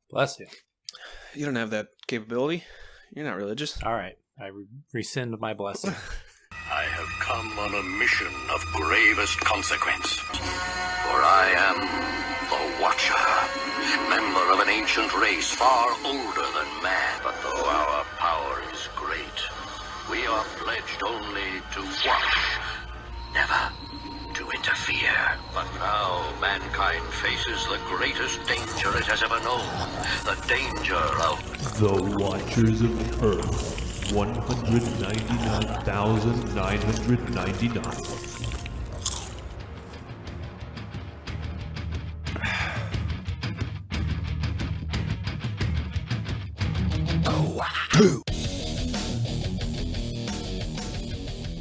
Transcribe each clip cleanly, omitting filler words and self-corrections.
Bless you. You don't have that capability. You're not religious. All right. I rescind my blessing. I have come on a mission of gravest consequence. For I am the Watcher, member of an ancient race far older than man. But though our power is great, we are pledged only to watch, never to interfere. But now mankind faces the greatest danger it has ever known. The danger of the Watchers of Earth. 199,999.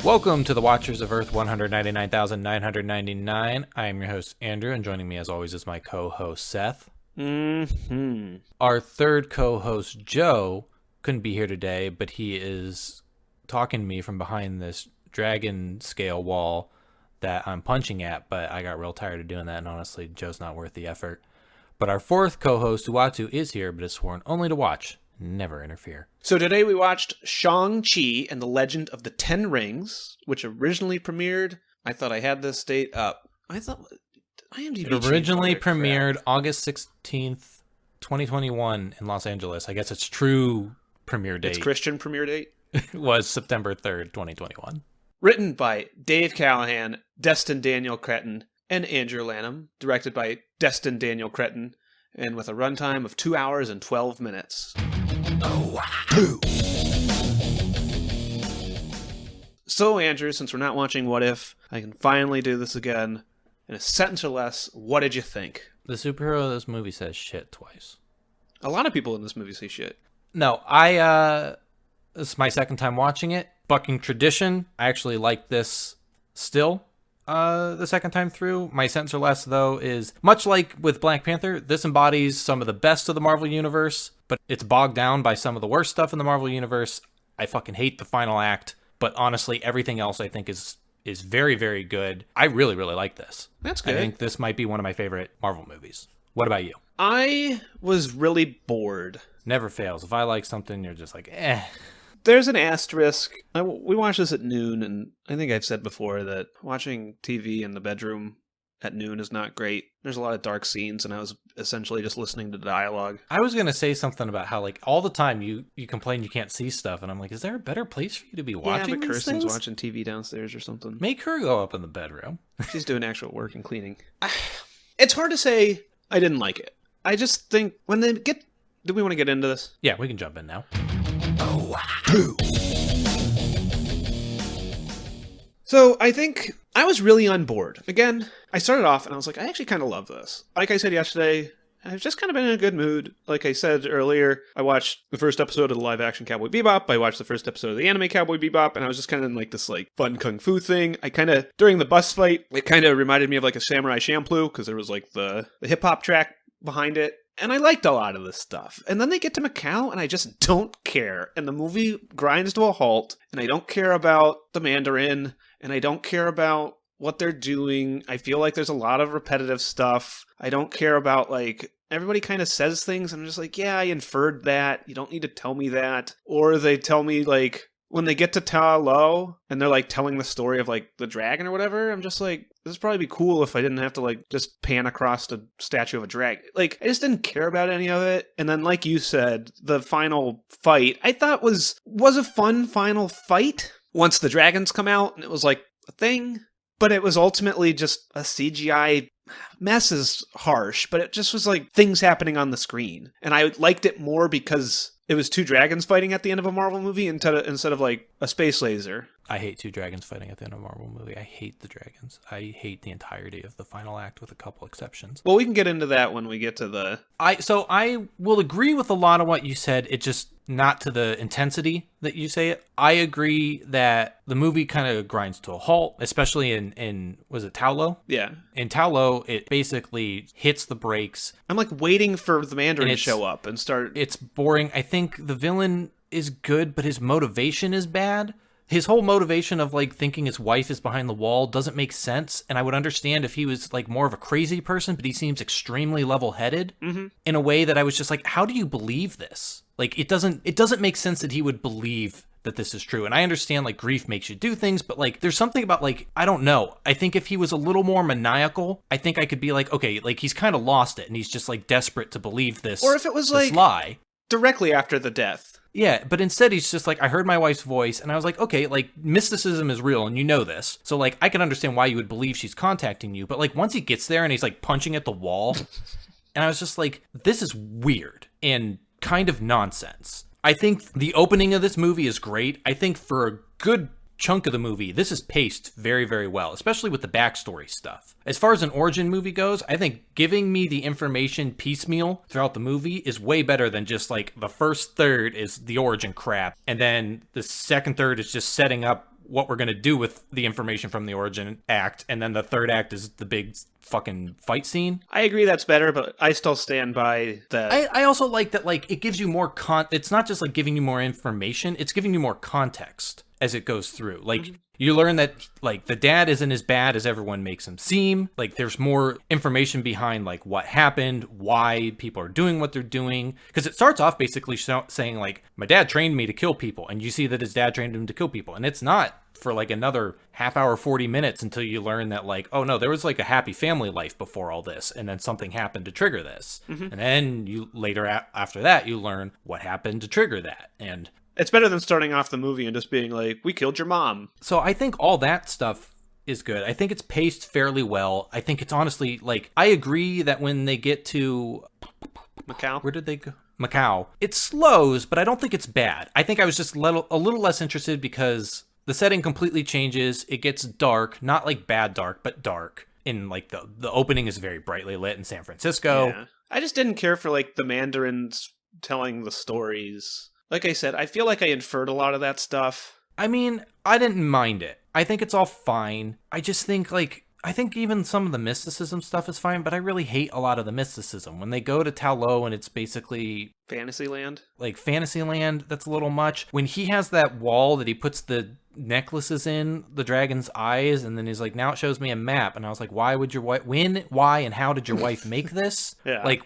Welcome to the Watchers of Earth 199,999. I am your host, Andrew, and joining me as always is my co-host, Seth. Our third co-host, Joe, couldn't be here today, but he is talking to me from behind this dragon scale wall that I'm punching at, but I got real tired of doing that, and honestly, Joe's not worth the effort. But our fourth co-host, Uatu, is here, but is sworn only to watch, never interfere. So today we watched Shang-Chi and the Legend of the Ten Rings, which originally premiered, I thought I had this date up. I thought IMDb It originally premiered August 16th, 2021 in Los Angeles. I guess its true premiere date. Its Christian premiere date? was September 3rd, 2021. Written by Dave Callahan, Destin Daniel Cretton, and Andrew Lanham. Directed by Destin Daniel Cretton, and with a runtime of 2 hours and 12 minutes. So, Andrew, since we're not watching What If, I can finally do this again. In a sentence or less, what did you think? The superhero of this movie says shit twice. A lot of people in this movie say shit. No, this is my second time watching it. Bucking tradition. I actually like this still the second time through. My sentence or less, though, is much like with Black Panther, this embodies some of the best of the Marvel Universe, but it's bogged down by some of the worst stuff in the Marvel Universe. I fucking hate the final act, but honestly, everything else I think is very, very good. I really, really like this. That's good. I think this might be one of my favorite Marvel movies. What about you? I was really bored. Never fails. If I like something, you're just like, eh. There's an asterisk. We watched this at noon, and I think I've said before that watching TV in the bedroom at noon is not great. There's a lot of dark scenes, and I was essentially just listening to dialogue. I was going to say something about how, like, all the time you complain you can't see stuff, and I'm like, is there a better place for you to be watching but these Kirsten's things? watching TV downstairs or something. Make her go up in the bedroom. She's doing actual work and cleaning. It's hard to say I didn't like it. I just think when they get... Do we want to get into this? Yeah, we can jump in now. So I think I was really on board. Again, I started off and I was like, I actually kind of love this. Like I said yesterday, I've just kind of been in a good mood. Like I said earlier, I watched the first episode of the live-action Cowboy Bebop. I watched the first episode of the anime Cowboy Bebop, and I was just kind of in like this like fun kung fu thing. I kind of, during the bus fight, it kind of reminded me of like a Samurai Champloo, because there was like the hip-hop track behind it. And I liked a lot of this stuff. And then they get to Macau, and I just don't care. And the movie grinds to a halt, and I don't care about the Mandarin, and I don't care about what they're doing. I feel like there's a lot of repetitive stuff. I don't care about, like, everybody kind of says things, and I'm just like, yeah, I inferred that. You don't need to tell me that. Or they tell me, like, when they get to Ta Lo, and they're, like, telling the story of, like, the dragon or whatever, I'm just like, this would probably be cool if I didn't have to, like, just pan across the statue of a dragon. Like, I just didn't care about any of it. And then, like you said, the final fight, I thought was a fun final fight. Once the dragons come out, and it was, like, a thing. But it was ultimately just a CGI... Mess is harsh, but it just was, like, things happening on the screen. And I liked it more because... it was two dragons fighting at the end of a Marvel movie instead of like a space laser. I hate two dragons fighting at the end of a Marvel movie. I hate the dragons. I hate the entirety of the final act with a couple exceptions. Well, we can get into that when we get to the... So I will agree with a lot of what you said. It just not to the intensity that you say it. I agree that the movie kind of grinds to a halt, especially in was it Ta Lo? Yeah. In Ta Lo, it basically hits the brakes. I'm like waiting for the Mandarin to show up and start... It's boring. I think the villain is good, but his motivation is bad. his whole motivation of like thinking his wife is behind the wall doesn't make sense. And I would understand if he was like more of a crazy person, but he seems extremely level-headed in a way that I was just like, how do you believe this? Like, it doesn't make sense that he would believe that this is true. And I understand like grief makes you do things, but like there's something about like, I don't know. I think if he was a little more maniacal, I think I could be like, okay, like he's kind of lost it and he's just like desperate to believe this. Or if it was this like lie. Directly after the death. Yeah, but instead he's just like, I heard my wife's voice and I was like, okay, like mysticism is real and you know this. So like I can understand why you would believe she's contacting you. But like once he gets there and he's like punching at the wall and I was just like, this is weird and kind of nonsense. I think the opening of this movie is great. I think for a good chunk of the movie, this is paced very, very well, especially with the backstory stuff. As far as an origin movie goes, I think giving me the information piecemeal throughout the movie is way better than just like the first third is the origin crap, and then the second third is just setting up what we're going to do with the information from the origin act, and then the third act is the big fucking fight scene. I agree that's better, but I still stand by that. I also like that like it gives you more it's not just like giving you more information, it's giving you more context as it goes through. Like you learn that like the dad isn't as bad as everyone makes him seem. Like there's more information behind like what happened, why people are doing what they're doing. Because it starts off basically saying like, my dad trained me to kill people. And you see that his dad trained him to kill people. And it's not for like another half hour, 40 minutes until you learn that like, oh no, there was like a happy family life before all this. And then something happened to trigger this. And then you later after that, you learn what happened to trigger that. And it's better than starting off the movie and just being like, we killed your mom. So I think all that stuff is good. I think it's paced fairly well. I think it's honestly, like, I agree that when they get to Macau? Where did they go? Macau. It slows, but I don't think it's bad. I think I was just a little less interested because the setting completely changes. It gets dark, not like bad dark, but dark. In like the opening is very brightly lit in San Francisco. Yeah. I just didn't care for like the Mandarins telling the stories. Like I said, I feel like I inferred a lot of that stuff. I mean, I didn't mind it. I think it's all fine. I just think, like, I think even some of the mysticism stuff is fine, but I really hate a lot of the mysticism. When they go to Ta Lo and it's basically Fantasyland? Like Fantasyland, that's a little much. When he has that wall that he puts the necklaces in, the dragon's eyes, and then he's like, now it shows me a map. And I was like, why would your wife, why, and how did your wife make this? Yeah. Like,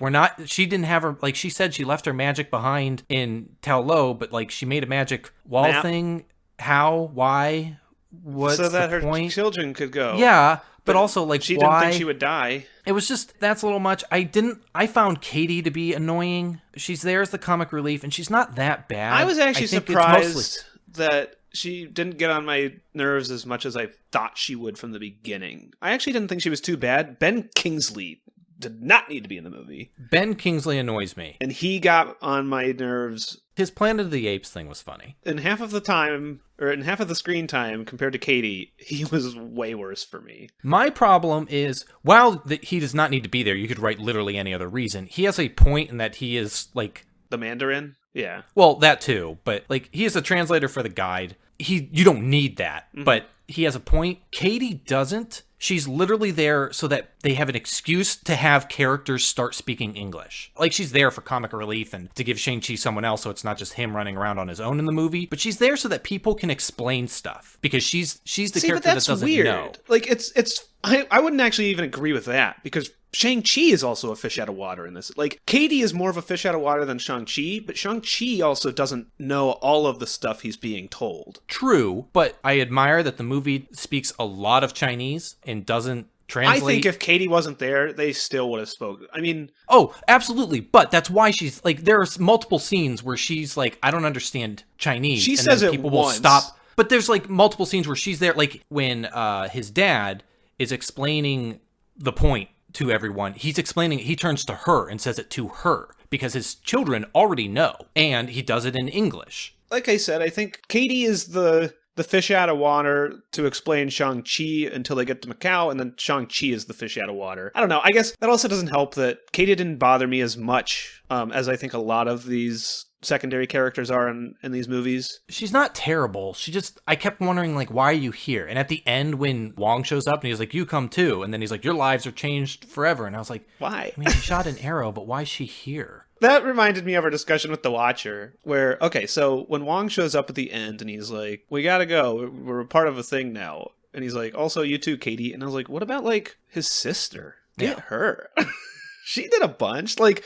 she didn't have her, like, she said she left her magic behind in Ta Lo, but, like, she made a magic wall thing. How? Why? What's so that the her point? children could go. Yeah, but also, like, she why? didn't think she would die. It was just, that's a little much. I found Katie to be annoying. She's there as the comic relief, and she's not that bad. I was actually think surprised that she didn't get on my nerves as much as I thought she would from the beginning. I actually didn't think she was too bad. Ben Kingsley did not need to be in the movie. Ben Kingsley annoys me. And he got on my nerves. His Planet of the Apes thing was funny. In half of the time, or in half of the screen time compared to Katie, he was way worse for me. My problem is, while he does not need to be there, you could write literally any other reason. He has a point in that he is, like... The Mandarin? Yeah. Well, that too, but, like, he is a translator for the guide. You don't need that, but he has a point. Katie doesn't. She's literally there so that they have an excuse to have characters start speaking English. Like, she's there for comic relief and to give Shang-Chi someone else so it's not just him running around on his own in the movie. But she's there so that people can explain stuff. Because she's the character that doesn't weird. know. Like, I wouldn't actually even agree with that, because Shang-Chi is also a fish out of water in this. Like, Katie is more of a fish out of water than Shang-Chi, but Shang-Chi also doesn't know all of the stuff he's being told. True, but I admire that the movie speaks a lot of Chinese and doesn't translate. I think if Katie wasn't there, they still would have spoken. I mean... Oh, absolutely, but that's why she's, like, there are multiple scenes where she's like, I don't understand Chinese. She and says then it people once. will stop. But there's, like, multiple scenes where she's there, like, when his dad is explaining the point to everyone, he turns to her and says it to her because his children already know, and he does it in English. Like I said, I think Katie is the fish out of water to explain Shang-Chi until they get to Macau, and then Shang-Chi is the fish out of water. I don't know. I guess that also doesn't help that Katie didn't bother me as much as I think a lot of these secondary characters are in these movies. She's not terrible. I kept wondering, like, why are you here? And at the end, when Wong shows up and he's like, you come too. And then he's like, your lives are changed forever. And I was like, why? I mean, she shot an arrow, but why is she here? That reminded me of our discussion with The Watcher, where, okay, so when Wong shows up at the end and he's like, we gotta go, we're a part of a thing now. And he's like, also, you too, Katie. And I was like, what about, like, his sister? Get her. She did a bunch. Like,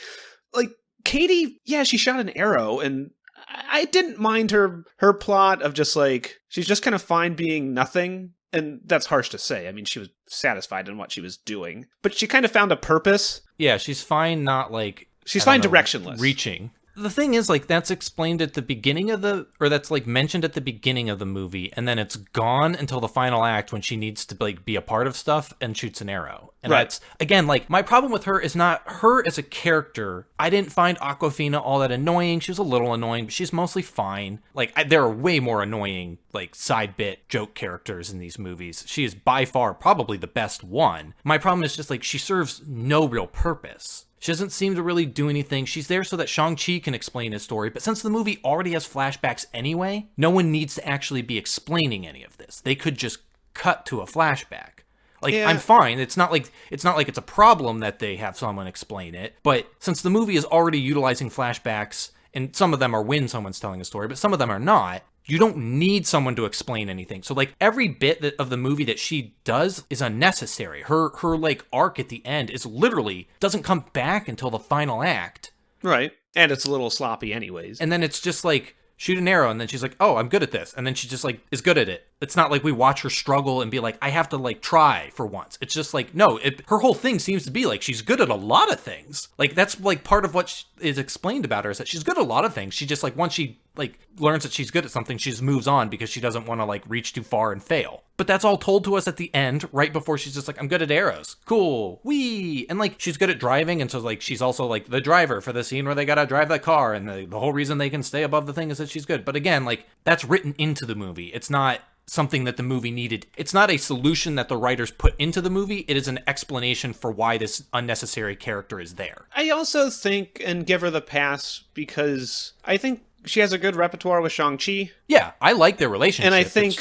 Katie, yeah, she shot an arrow, and I didn't mind her plot of just, like, she's just kind of fine being nothing. And that's harsh to say. I mean, she was satisfied in what she was doing. But she kind of found a purpose. Yeah, she's fine not, like... She's fine directionless. Reaching. The thing is, like, that's explained at the beginning of that's, like, mentioned at the beginning of the movie, and then it's gone until the final act when she needs to, like, be a part of stuff and shoots an arrow. And that's, again, like, my problem with her is not her as a character. I didn't find Awkwafina all that annoying. She was a little annoying, but she's mostly fine. Like, there are way more annoying, like, side bit joke characters in these movies. She is by far probably the best one. My problem is just, like, she serves no real purpose. She doesn't seem to really do anything. She's there so that Shang-Chi can explain his story, but since the movie already has flashbacks anyway, no one needs to actually be explaining any of this. They could just cut to a flashback. Like, yeah. I'm fine. It's not like it's a problem that they have someone explain it, but since the movie is already utilizing flashbacks, and some of them are when someone's telling a story, but some of them are not, you don't need someone to explain anything. So, like, every bit of the movie that she does is unnecessary. Her like, arc at the end is literally, doesn't come back until the final act. Right. And it's a little sloppy anyways. And then it's just, like, shoot an arrow, and then she's like, oh, I'm good at this. And then she just, like, is good at it. It's not like we watch her struggle and be like, I have to, like, try for once. It's just like, no, her whole thing seems to be, like, she's good at a lot of things. Like, that's, like, part of what is explained about her is that she's good at a lot of things. She just, like, once she, like, learns that she's good at something, she just moves on because she doesn't want to, like, reach too far and fail. But that's all told to us at the end, right before she's just like, I'm good at arrows. Cool. Whee! And, like, she's good at driving, and so, like, she's also, like, the driver for the scene where they gotta drive that car, and the whole reason they can stay above the thing is that she's good. But again, like, that's written into the movie. It's not something that the movie needed. It's not a solution that the writers put into the movie. It is an explanation for why this unnecessary character is there. I also think, and give her the pass, because I think she has a good repertoire with Shang-Chi. Yeah, I like their relationship. And I think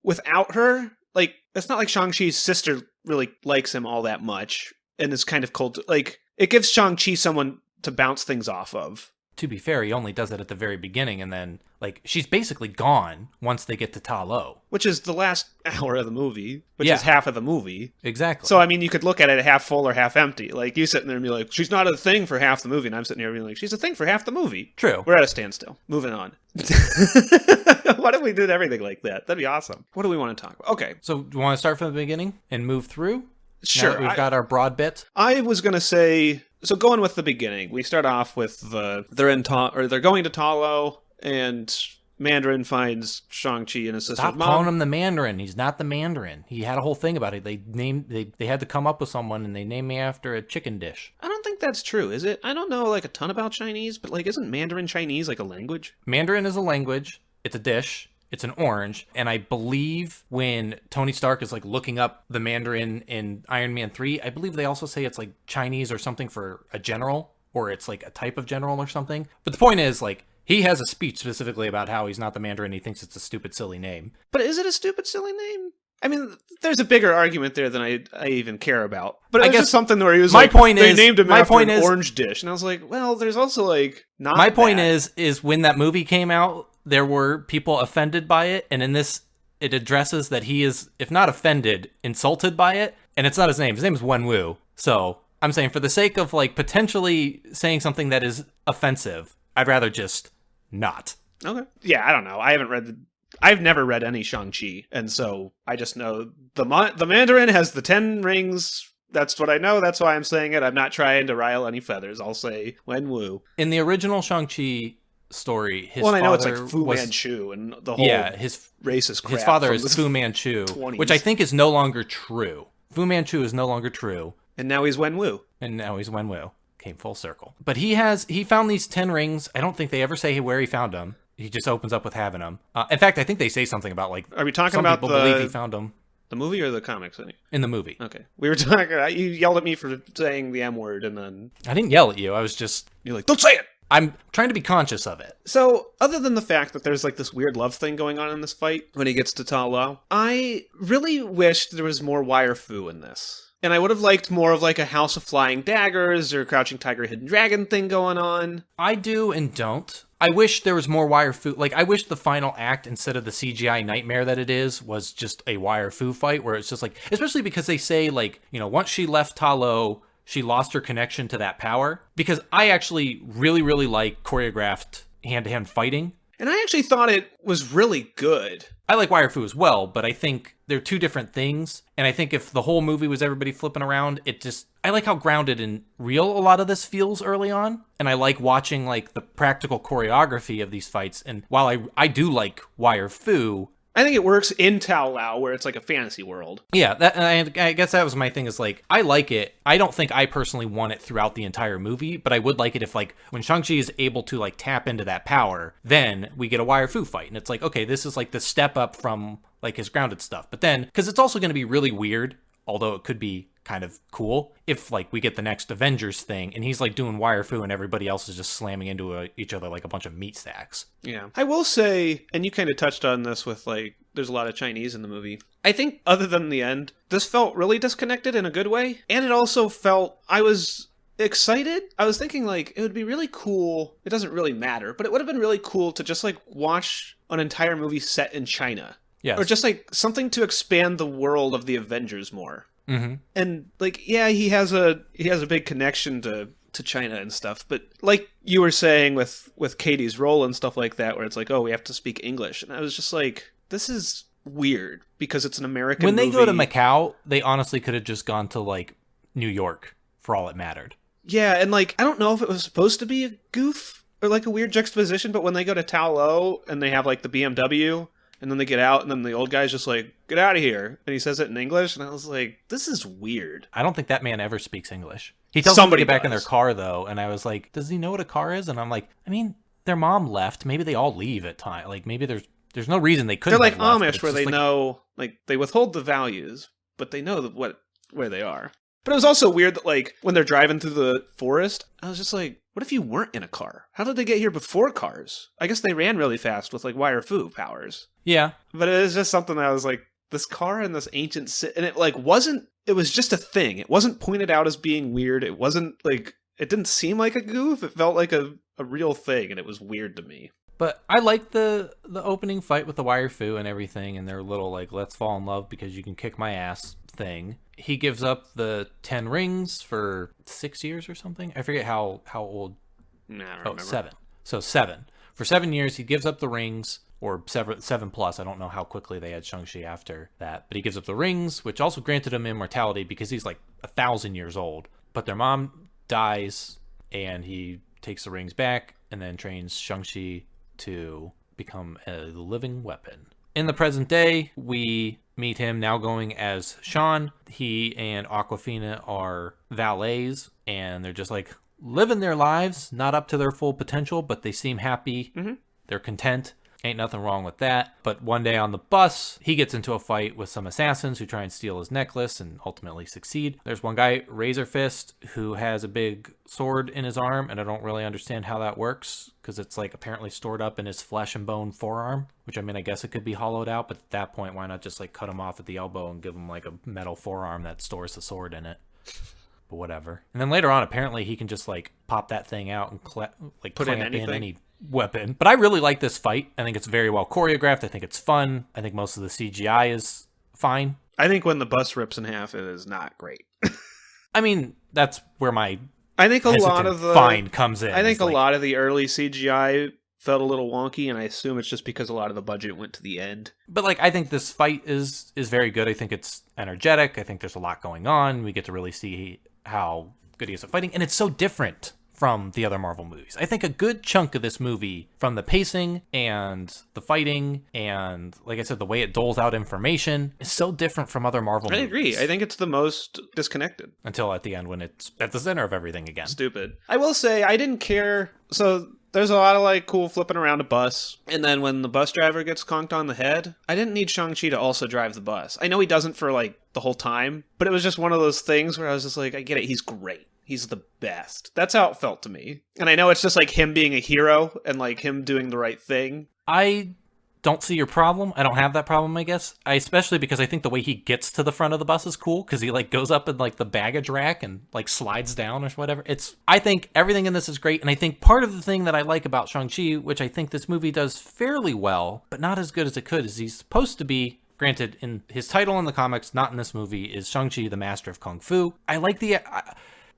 without her, like, it's not like Shang-Chi's sister really likes him all that much, and is kind of cold. Like, it gives Shang-Chi someone to bounce things off of. To be fair, he only does it at the very beginning, and then, like, she's basically gone once they get to Ta Lo. Which is the last hour of the movie, which is half of the movie. Exactly. So, I mean, you could look at it half full or half empty. Like, you sitting there and be like, she's not a thing for half the movie, and I'm sitting here being like, she's a thing for half the movie. True. We're at a standstill. Moving on. What if we did everything like that? That'd be awesome. What do we want to talk about? Okay. So, do you want to start from the beginning and move through? Sure. Now that we've got our broad bit. I was going to say, so going with the beginning, we start off with they're going to Ta Lo, and Mandarin finds Shang-Chi and his sister's mom. Stop calling him the Mandarin. He's not the Mandarin. He had a whole thing about it. They had to come up with someone, and they named me after a chicken dish. I don't think that's true, is it? I don't know, like, a ton about Chinese, but, like, isn't Mandarin Chinese, like, a language? Mandarin is a language. It's a dish. It's an orange, and I believe when Tony Stark is, like, looking up the Mandarin in Iron Man 3, I believe they also say it's, like, Chinese or something for a general, or it's, like, a type of general or something. But the point is, like, he has a speech specifically about how he's not the Mandarin. He thinks it's a stupid, silly name. But is it a stupid, silly name? I mean, there's a bigger argument there than I even care about. But I guess just something where he was they named him after an orange dish. And I was like, well, there's also, like, not My point is when that movie came out, there were people offended by it, and in this, it addresses that he is, if not offended, insulted by it, and it's not his name. His name is Wenwu. So, I'm saying for the sake of, like, potentially saying something that is offensive, I'd rather just not. Okay. Yeah, I don't know. I've never read any Shang-Chi, and so I just know the Mandarin has the 10 rings. That's what I know. That's why I'm saying it. I'm not trying to rile any feathers. I'll say Wenwu. In the original Shang-Chi story, his father I know it's like Fu Manchu and the whole his racist crap. His father is Fu Manchu, 20s. which I think is no longer true. Fu Manchu is no longer true. And now he's Wenwu. Came full circle. But he found these 10 rings. I don't think they ever say where he found them. He just opens up with having them. In fact, I think they say something about, like, are we talking some about people believe he found them. The movie or the comics? In the movie. Okay. We were talking, you yelled at me for saying the M word, and then... I didn't yell at you. I was just... You're like, don't say it! I'm trying to be conscious of it. So, other than the fact that there's, like, this weird love thing going on in this fight when he gets to Ta Lo, I really wished there was more wire fu in this. And I would have liked more of like a House of Flying Daggers or Crouching Tiger, Hidden Dragon thing going on. I do and don't. I wish there was more wire fu. Like, I wish the final act, instead of the CGI nightmare that it is, was just a wire fu fight where it's just like, especially because they say, like, you know, once she left Ta Lo, she lost her connection to that power. Because I actually really, really like choreographed hand-to-hand fighting. And I actually thought it was really good. I like wire fu as well, but I think they're two different things. And I think if the whole movie was everybody flipping around, I like how grounded and real a lot of this feels early on. And I like watching like the practical choreography of these fights. And while I do like wire fu, I think it works in Tao Lao, where it's like a fantasy world. yeah, I guess that was my thing, is like, I like it. I don't think I personally want it throughout the entire movie, but I would like it if, like, when Shang-Chi is able to, like, tap into that power, then we get a wire fu fight. And it's like, okay, this is like the step up from, like, his grounded stuff. But then, because it's also going to be really weird, although it could be kind of cool, if, like, we get the next Avengers thing, and he's, like, doing wire fu, and everybody else is just slamming into each other like a bunch of meat stacks. Yeah. I will say, and you kind of touched on this with, like, there's a lot of Chinese in the movie. I think, other than the end, this felt really disconnected in a good way. And it also felt, I was excited. I was thinking, like, it would be really cool. It doesn't really matter, but it would have been really cool to just, like, watch an entire movie set in China. Yes. Or just, like, something to expand the world of the Avengers more. Mm-hmm. And, like, yeah, he has a big connection to China and stuff, but like you were saying with Katie's role and stuff like that, where it's like, oh, we have to speak English. And I was just like, this is weird because it's an American When they movie. go to Macau, they honestly could have just gone to, like, New York for all it mattered. Yeah, and like, I don't know if it was supposed to be a goof or like a weird juxtaposition, but when they go to Tao Lo and they have like the BMW, and then they get out, and then the old guy's just like, get out of here. And he says it in English, and I was like, this is weird. I don't think that man ever speaks English. He tells them to get back in their does. car, though, and I was like, does he know what a car is? And I'm like, I mean, their mom left. Maybe they all leave at time. Like, maybe there's no reason they couldn't. They're like have left, but Amish, it's where just they like, know, like, they withhold the values, but they know where they are. But it was also weird that, like, when they're driving through the forest, I was just like, what if you weren't in a car? How did they get here before cars? I guess they ran really fast with, like, wire fu powers. Yeah. But it was just something that I was like, this car in this ancient city, and it, like, it was just a thing. It wasn't pointed out as being weird. It wasn't, like, it didn't seem like a goof. It felt like a real thing, and it was weird to me. But I like the opening fight with the wire fu and everything, and their little, like, let's fall in love because you can kick my ass thing. He gives up the 10 rings for 6 years or something. I forget how old. Nah, I don't remember. 7. So 7. For 7 years, he gives up the rings, or 7 plus. I don't know how quickly they had Shang-Chi after that. But he gives up the rings, which also granted him immortality because he's like 1,000 years old. But their mom dies, and he takes the rings back and then trains Shang-Chi to become a living weapon. In the present day, we meet him now going as Sean. He and Aquafina are valets, and they're just like living their lives, not up to their full potential, but they seem happy. Mm-hmm. They're content. Ain't nothing wrong with that. But one day on the bus, he gets into a fight with some assassins who try and steal his necklace and ultimately succeed. There's one guy, Razor Fist, who has a big sword in his arm, and I don't really understand how that works because it's like apparently stored up in his flesh and bone forearm, which, I mean, I guess it could be hollowed out, but at that point, why not just like cut him off at the elbow and give him like a metal forearm that stores the sword in it? But whatever. And then later on, apparently he can just like pop that thing out and like Put in clamp anything. in any weapon. But I really like this fight. I think it's very well choreographed. I think it's fun. I think most of the CGI is fine. I think when the bus rips in half, it is not great. I mean, that's where my I think a lot hesitant of the fine comes in. I think It's a like, lot of the early CGI felt a little wonky, and I assume it's just because a lot of the budget went to the end. But like, I think this fight is very good. I think it's energetic. I think there's a lot going on. We get to really see how good he is at fighting, and it's so different from the other Marvel movies. I think a good chunk of this movie, from the pacing and the fighting and, like I said, the way it doles out information, is so different from other Marvel movies. I agree. I think it's the most disconnected. Until at the end when it's at the center of everything again. Stupid. I will say, I didn't care. So there's a lot of like cool flipping around a bus. And then when the bus driver gets conked on the head, I didn't need Shang-Chi to also drive the bus. I know he doesn't for like the whole time, but it was just one of those things where I was just like, I get it. He's great. He's the best. That's how it felt to me. And I know it's just like him being a hero and like him doing the right thing. I don't see your problem. I don't have that problem, I guess. Especially because I think the way he gets to the front of the bus is cool, because he like goes up in like the baggage rack and like slides down or whatever. I think everything in this is great, and I think part of the thing that I like about Shang-Chi, which I think this movie does fairly well, but not as good as it could, is he's supposed to be, granted, in his title in the comics, not in this movie, is Shang-Chi, the Master of Kung Fu. I like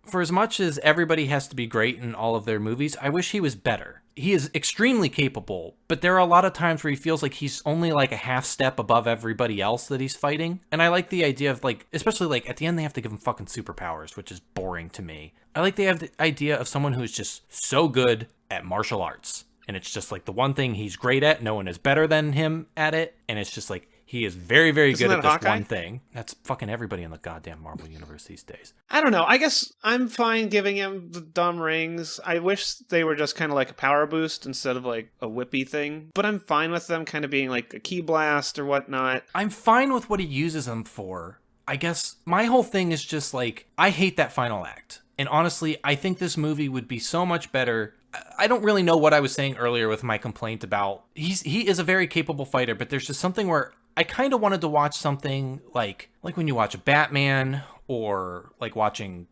for as much as everybody has to be great in all of their movies, I wish he was better. He is extremely capable, but there are a lot of times where he feels like he's only like a half step above everybody else that he's fighting. And I like the idea of like, especially like at the end they have to give him fucking superpowers, which is boring to me. I like the idea of someone who's just so good at martial arts. And it's just like the one thing he's great at, no one is better than him at it. And it's just like, he is very, very good at this Hawkeye? one thing. That's fucking everybody in the goddamn Marvel universe these days. I don't know. I guess I'm fine giving him the dumb rings. I wish they were just kind of like a power boost instead of like a whippy thing. But I'm fine with them kind of being like a key blast or whatnot. I'm fine with what he uses them for. I guess my whole thing is just like, I hate that final act. And honestly, I think this movie would be so much better. I don't really know what I was saying earlier with my complaint about he is a very capable fighter, but there's just something where I kind of wanted to watch something like when you watch a Batman, or like watching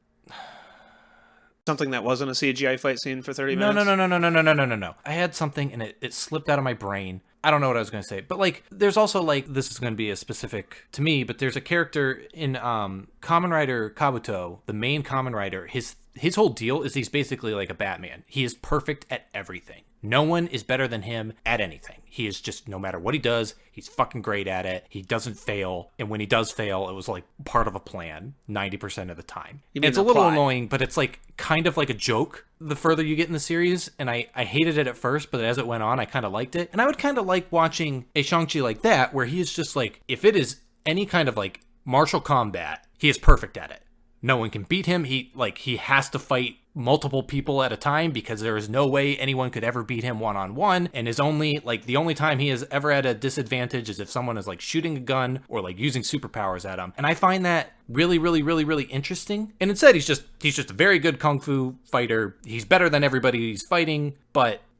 Something that wasn't a CGI fight scene for 30 minutes? No. I had something and it slipped out of my brain. I don't know what I was going to say, but like there's also like, this is going to be a specific to me, but there's a character in Kamen Rider Kabuto, the main Kamen Rider. His whole deal is he's basically like a Batman. He is perfect at everything. No one is better than him at anything. He is just, no matter what he does, he's fucking great at it. He doesn't fail. And when he does fail, it was like part of a plan 90% of the time. It's a little annoying, but it's like kind of like a joke the further you get in the series. And I hated it at first, but as it went on, I kind of liked it. And I would kind of like watching a Shang-Chi like that, where he is just like, if it is any kind of like martial combat, he is perfect at it. No one can beat him. He has to fight multiple people at a time, because there is no way anyone could ever beat him one-on-one, and the only time he has ever had a disadvantage is if someone is like shooting a gun or like using superpowers at him. And I find that really, really, really, really interesting. And instead he's just a very good kung fu fighter. He's better than everybody he's fighting,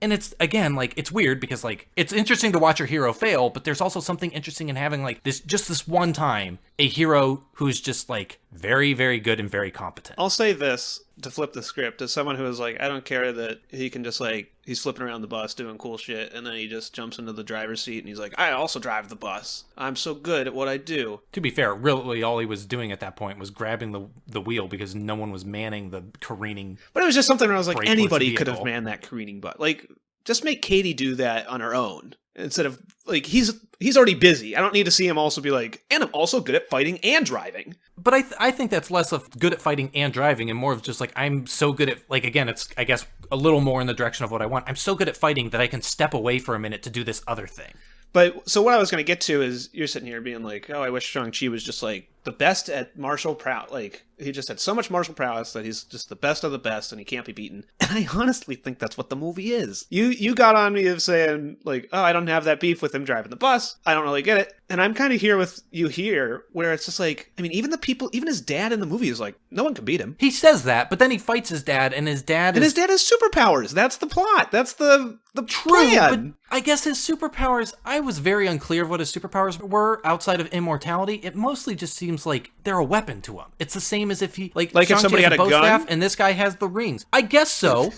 and it's, again, like, it's weird because, like, it's interesting to watch your hero fail, but there's also something interesting in having, like, this one time, a hero who's just, like, very, very good and very competent. I'll say this, to flip the script, as someone who is like, I don't care that he can just, like, he's flipping around the bus doing cool shit, and then he just jumps into the driver's seat, and he's like, I also drive the bus. I'm so good at what I do. To be fair, really all he was doing at that point was grabbing the wheel, because no one was manning the careening. But it was just something where I was like, anybody could have manned that careening bus. Like, just make Katie do that on her own. Instead of, like, he's already busy. I don't need to see him also be like, and I'm also good at fighting and driving. But I think that's less of good at fighting and driving, and more of just like, I'm so good at, like, again, it's, I guess, a little more in the direction of what I want. I'm so good at fighting that I can step away for a minute to do this other thing. But, so what I was going to get to is, you're sitting here being like, oh, I wish Shang-Chi was just, like, the best at martial prowess. Like, he just had so much martial prowess that he's just the best of the best and he can't be beaten. And I honestly think that's what the movie is. You got on me of saying, like, oh, I don't have that beef with him driving the bus. I don't really get it. And I'm kind of here with you here, where it's just like, I mean, even his dad in the movie is like, no one can beat him. He says that, but then he fights his dad, and his dad has superpowers. That's the plot. That's the true plan. But I guess his superpowers, I was very unclear of what his superpowers were outside of immortality. It mostly just seems like they're a weapon to him. It's the same as if he, like if somebody had a gun staff, and this guy has the rings. I guess so.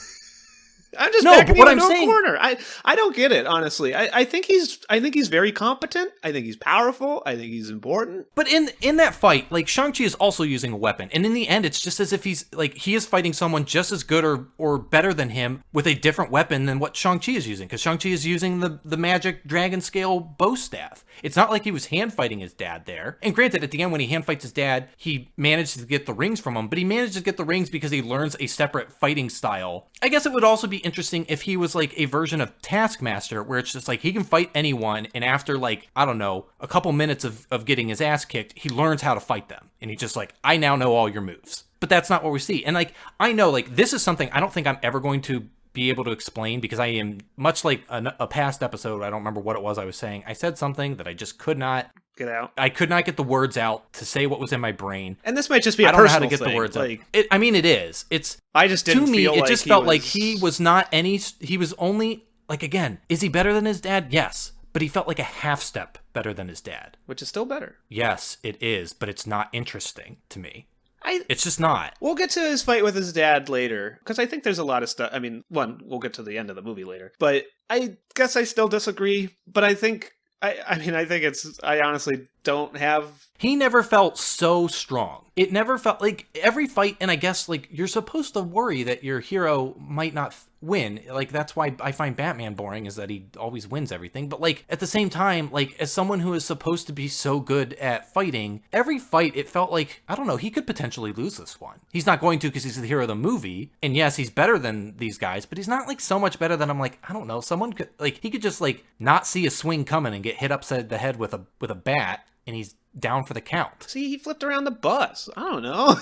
I'm just backing you into a corner. I don't get it, honestly. I think he's very competent. I think he's powerful. I think he's important. But in that fight, like, Shang-Chi is also using a weapon, and in the end, it's just as if he is fighting someone just as good or better than him with a different weapon than what Shang-Chi is using, because Shang-Chi is using the magic dragon scale bow staff. It's not like he was hand fighting his dad there. And granted, at the end when he hand fights his dad, he managed to get the rings from him, but he managed to get the rings because he learns a separate fighting style. I guess it would also be interesting if he was like a version of Taskmaster, where it's just like he can fight anyone, and after, like, I don't know, a couple minutes of getting his ass kicked, he learns how to fight them, and he's just like, I now know all your moves. But that's not what we see. And like, I know, like, this is something I don't think I'm ever going to be able to explain, because I am much like a past episode. I don't remember what it was I was saying. I said something that I just could not get out. I could not get the words out to say what was in my brain. And this might just be a personal thing. I don't know how to get the words like, out. I mean, it is. It's, I just didn't to me, feel it like just felt like he was not any, he was only, like, again, is he better than his dad? Yes. but he felt like a half step better than his dad. Which is still better. Yes, it is, but it's not interesting to me. I It's just not. We'll get to his fight with his dad later, because I think there's a lot of stuff. I mean, one, we'll get to the end of the movie later, but I guess I still disagree. But I think, I honestly don't have. He never felt so strong. It never felt like every fight, and I guess like you're supposed to worry that your hero might not win. Like that's why I find Batman boring, is that he always wins everything. But like at the same time, like as someone who is supposed to be so good at fighting, every fight it felt like, I don't know, he could potentially lose this one. He's not going to, because he's the hero of the movie, and yes, he's better than these guys, but he's not like so much better that I'm like, I don't know, someone could like, he could just like not see a swing coming and get hit upside the head with a bat, and he's down for the count. See, he flipped around the bus. I don't know.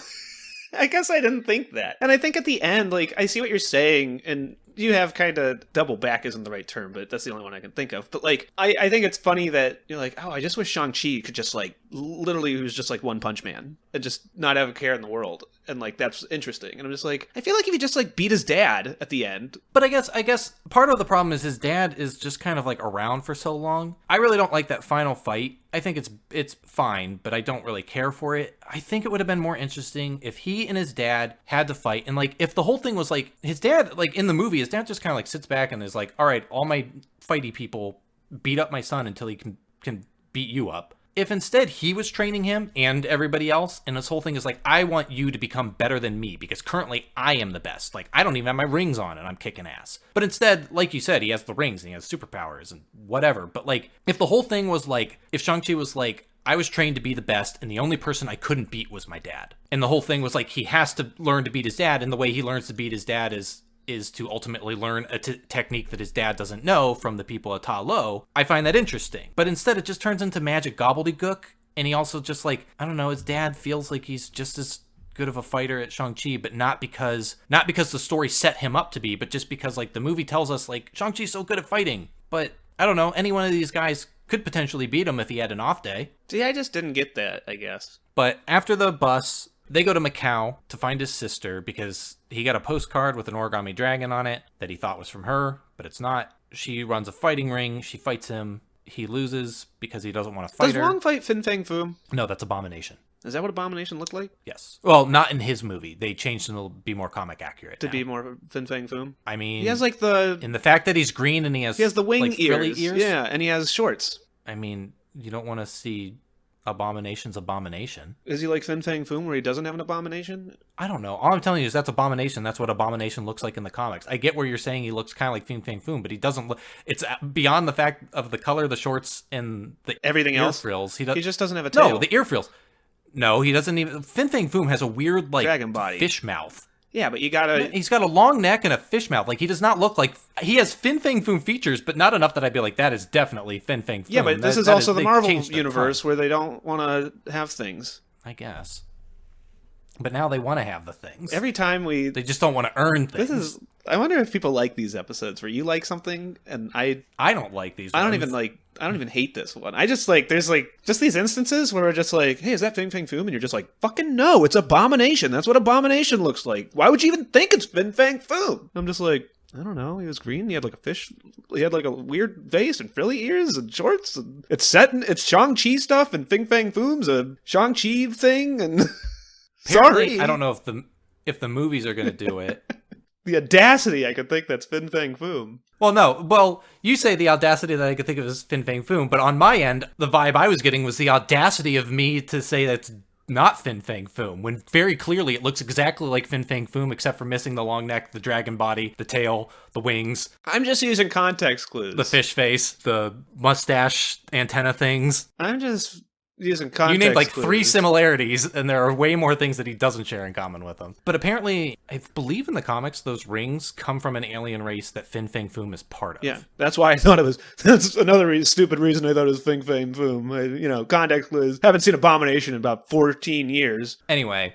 I guess I didn't think that. And I think at the end, like, I see what you're saying, and you have kind of double back isn't the right term, but that's the only one I can think of. But like, I think it's funny that you're like, oh, I just wish Shang-Chi could just like, literally, he was just like One Punch Man and just not have a care in the world. And like, that's interesting. And I'm just like, I feel like if he just like beat his dad at the end. But I guess part of the problem is his dad is just kind of like around for so long. I really don't like that final fight. I think it's fine, but I don't really care for it. I think it would have been more interesting if he and his dad had to fight, and like if the whole thing was like his dad, like in the movie, his dad just kind of like sits back and is like, all right, all my fighty people beat up my son until he can beat you up. If instead he was training him and everybody else, and this whole thing is like, I want you to become better than me because currently I am the best. Like, I don't even have my rings on and I'm kicking ass. But instead, like you said, he has the rings and he has superpowers and whatever. But like, if the whole thing was like, if Shang-Chi was like, I was trained to be the best and the only person I couldn't beat was my dad. And the whole thing was like, he has to learn to beat his dad, and the way he learns to beat his dad is to ultimately learn a technique that his dad doesn't know from the people at Ta Lo. I find that interesting. But instead it just turns into magic gobbledygook, and he also just like, I don't know, his dad feels like he's just as good of a fighter at Shang-Chi, but not because the story set him up to be, but just because like the movie tells us like Shang-Chi's so good at fighting. But I don't know, any one of these guys could potentially beat him if he had an off day. See, I just didn't get that, I guess. But after the bus, they go to Macau to find his sister because he got a postcard with an origami dragon on it that he thought was from her, but it's not. She runs a fighting ring. She fights him. He loses because he doesn't want to fight her. Does Wong fight Fin Fang Foom? No, that's Abomination. Is that what Abomination looked like? Yes. Well, not in his movie. They changed him to be more comic accurate. To be more Fin Fang Foom? I mean, he has like the... in the fact that he's green and he has the wing like, frilly ears. Yeah, and he has shorts. I mean, you don't want to see Abomination's Abomination. Is he like Fin Fang Foom where he doesn't have an abomination? I don't know. All I'm telling you is that's Abomination. That's what Abomination looks like in the comics. I get where you're saying he looks kind of like Fin Fang Foom, but he doesn't look... It's beyond the fact of the color, the shorts, and the everything ear else. frills. He just doesn't have a tail. No, the ear frills. No, he doesn't even... Fin Fang Foom has a weird, like, dragon body. Fish mouth. Yeah, but you gotta... He's got a long neck and a fish mouth. Like, he does not look like... He has Fin Fang Foom features, but not enough that I'd be like, that is definitely Fin Fang Foom. Yeah, but this is also the Marvel universe where they don't want to have things. I guess. But now they want to have the things. Every time They just don't want to earn things. I wonder if people like these episodes where you like something and I don't like these ones. I don't even hate this one. I just like, there's like, just these instances where we're just like, hey, is that Fin Fang Foom? And you're just like, fucking no, it's Abomination. That's what Abomination looks like. Why would you even think it's Fin Fang Foom? I'm just like, I don't know. He was green. He had like a fish. He had like a weird face and frilly ears and shorts. And it's Shang-Chi stuff, and Fin Fang Foom's a Shang-Chi thing. And sorry, I don't know if the movies are going to do it. The audacity I could think that's Fin Fang Foom. Well, no. Well, you say the audacity that I could think of as Fin Fang Foom, but on my end, the vibe I was getting was the audacity of me to say that's not Fin Fang Foom, when very clearly it looks exactly like Fin Fang Foom, except for missing the long neck, the dragon body, the tail, the wings. I'm just using context clues. The fish face, the mustache antenna things. I'm just using context. You named like clues. 3 similarities, and there are way more things that he doesn't share in common with them. But apparently, I believe in the comics, those rings come from an alien race that Fin Fang Foom is part of. Yeah, that's why I thought it was. That's another stupid reason I thought it was Fin Fang Foom. Context clues. Haven't seen Abomination in about 14 years. Anyway.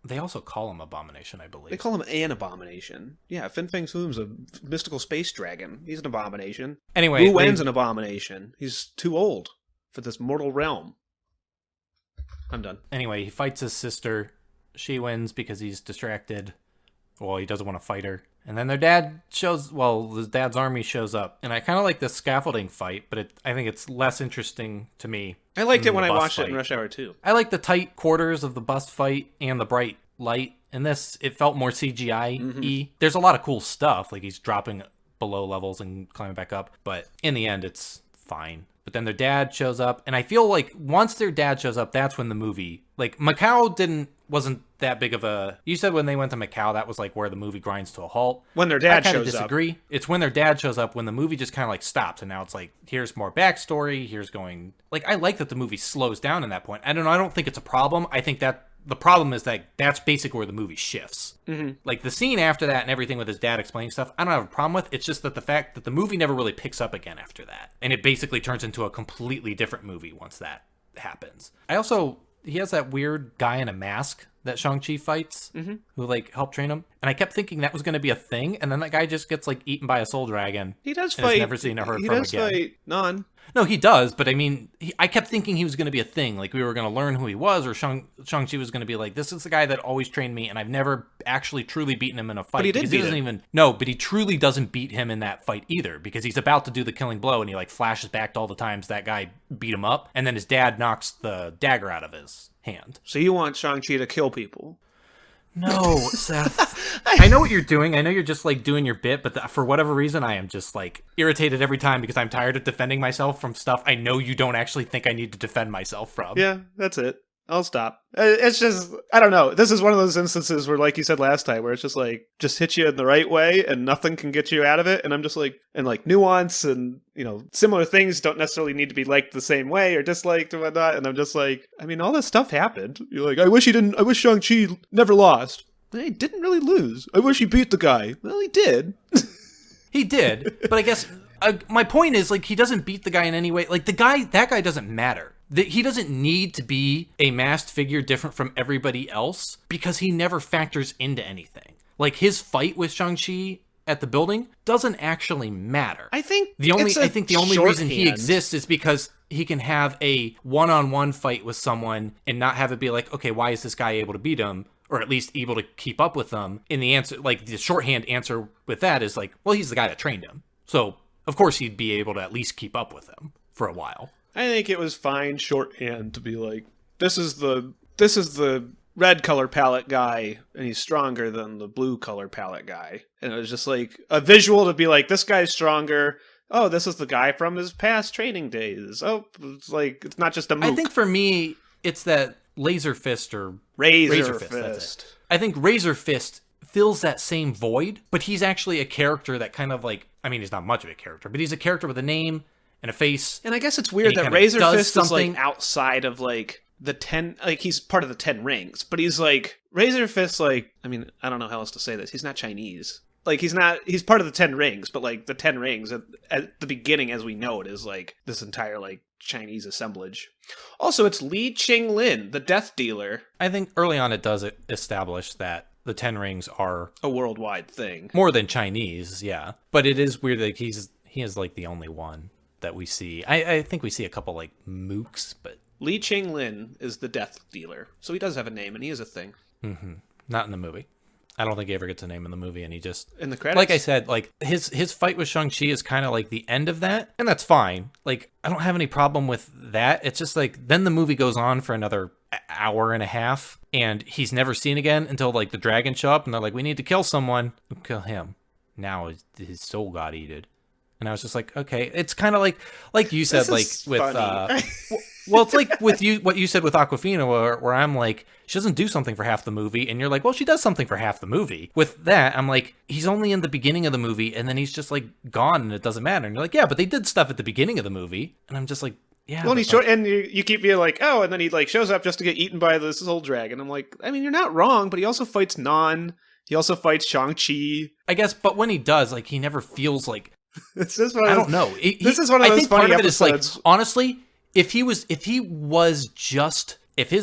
They also call him Abomination, I believe. They call him an abomination. Yeah, Fin Fang Foom's a mystical space dragon. He's an abomination. Anyway, Wu Wen's an abomination. He's too old for this mortal realm. I'm done. Anyway, he fights his sister. She wins because he's distracted. Well, he doesn't want to fight her. And then his dad's army shows up. And I kind of like the scaffolding fight, but I think it's less interesting to me. I liked it than when the I bus watched it in fight. Rush Hour 2. I like the tight quarters of the bus fight and the bright light. In this, it felt more CGI-y. There's a lot of cool stuff, like he's dropping below levels and climbing back up. But in the end, it's fine. But then their dad shows up, and I feel like once their dad shows up, that's when the movie, like, Macau wasn't that big of a. You said when they went to Macau, that was like where the movie grinds to a halt. When their dad I kind shows of up. disagree. It's when their dad shows up when the movie just kind of like stops, and now it's like here's more backstory. Here's going like I like that the movie slows down in that point. I don't know. I don't think it's a problem. I think that the problem is that that's basically where the movie shifts. Mm-hmm. Like the scene after that and everything with his dad explaining stuff, I don't have a problem with. It's just that the fact that the movie never really picks up again after that, and it basically turns into a completely different movie once that happens. He has that weird guy in a mask that Shang-Chi fights, who like helped train him, and I kept thinking that was going to be a thing, and then that guy just gets like eaten by a soul dragon. He does and fight. Is never seen or heard he from does again. fight Non. No, he does, but I mean, I kept thinking he was going to be a thing. Like we were going to learn who he was, or Shang-Chi was going to be like, this is the guy that always trained me, and I've never actually truly beaten him in a fight. But he did because beat him. but he truly doesn't beat him in that fight either, because he's about to do the killing blow, and he like flashes back to all the times that guy beat him up, and then his dad knocks the dagger out of his hand. So you want Shang-Chi to kill people? No, Seth. I know what you're doing. I know you're just like doing your bit, but for whatever reason, I am just like irritated every time because I'm tired of defending myself from stuff I know you don't actually think I need to defend myself from. Yeah, that's it. I'll stop. It's just, I don't know. This is one of those instances where, like you said last time, where it's just like, just hit you in the right way and nothing can get you out of it. And I'm just like, and like nuance and, you know, similar things don't necessarily need to be liked the same way or disliked or whatnot. And I'm just like, I mean, all this stuff happened. You're like, I wish Shang-Chi never lost. He didn't really lose. I wish he beat the guy. Well, he did. He did, but I guess my point is like he doesn't beat the guy in any way. Like that guy doesn't matter. He doesn't need to be a masked figure different from everybody else because he never factors into anything. Like his fight with Shang-Chi at the building doesn't actually matter. I think the only reason he shorthand. exists is because he can have a one-on-one fight with someone and not have it be like, okay, why is this guy able to beat him? Or at least able to keep up with them. And the answer, like the shorthand answer with that is like, well, he's the guy that trained him. So of course he'd be able to at least keep up with him for a while. I think it was fine shorthand to be like, this is the red color palette guy, and he's stronger than the blue color palette guy. And it was just like a visual to be like, this guy's stronger. Oh, this is the guy from his past training days. Oh, it's like, it's not just a mook. I think for me, it's that Laser Fist or Razor Fist. Fist. That's it. I think Razor Fist fills that same void, but he's actually a character that kind of like, I mean, he's not much of a character, but he's a character with a name and a face. And I guess it's weird that kinda Razor does Fist is something. like outside of like the 10, like he's part of the 10 rings, but he's like, Razor Fist, like, I mean, I don't know how else to say this. He's not Chinese. Like, he's part of the 10 rings, but like the 10 rings at the beginning, as we know it, is like this entire like Chinese assemblage. Also, it's Li Qinglin, the Death Dealer. I think early on it does establish that the 10 rings are A worldwide thing. more than Chinese, yeah. But it is weird that he is like the only one that we see. I think we see a couple like mooks, but Li Qinglin is the Death Dealer. So he does have a name, and he is a thing. not in the movie. I don't think he ever gets a name in the movie, and he just In the credits? like I said, like his fight with Shang-Chi is kind of like the end of that, and that's fine. Like I don't have any problem with that. It's just like then the movie goes on for another hour and a half, and he's never seen again until like the dragons show up, and they're like, "We need to kill someone. Kill him." Now his soul got eaten. And I was just like, okay, it's kind of like you said, This like is with, funny. well, it's like with you, what you said with Aquafina, where I'm like, she doesn't do something for half the movie. And you're like, well, she does something for half the movie. With that, I'm like, he's only in the beginning of the movie and then he's just like gone and it doesn't matter. And you're like, yeah, but they did stuff at the beginning of the movie. And I'm just like, yeah. Well, and he's short, and you keep being like, oh, and then he like shows up just to get eaten by this old dragon. I'm like, I mean, you're not wrong, but he also fights Non. He also fights Shang-Chi. I guess, but when he does, like, he never feels like, It's just one of I those, don't know. This is one of I those think part funny of it is like, episodes. honestly, if his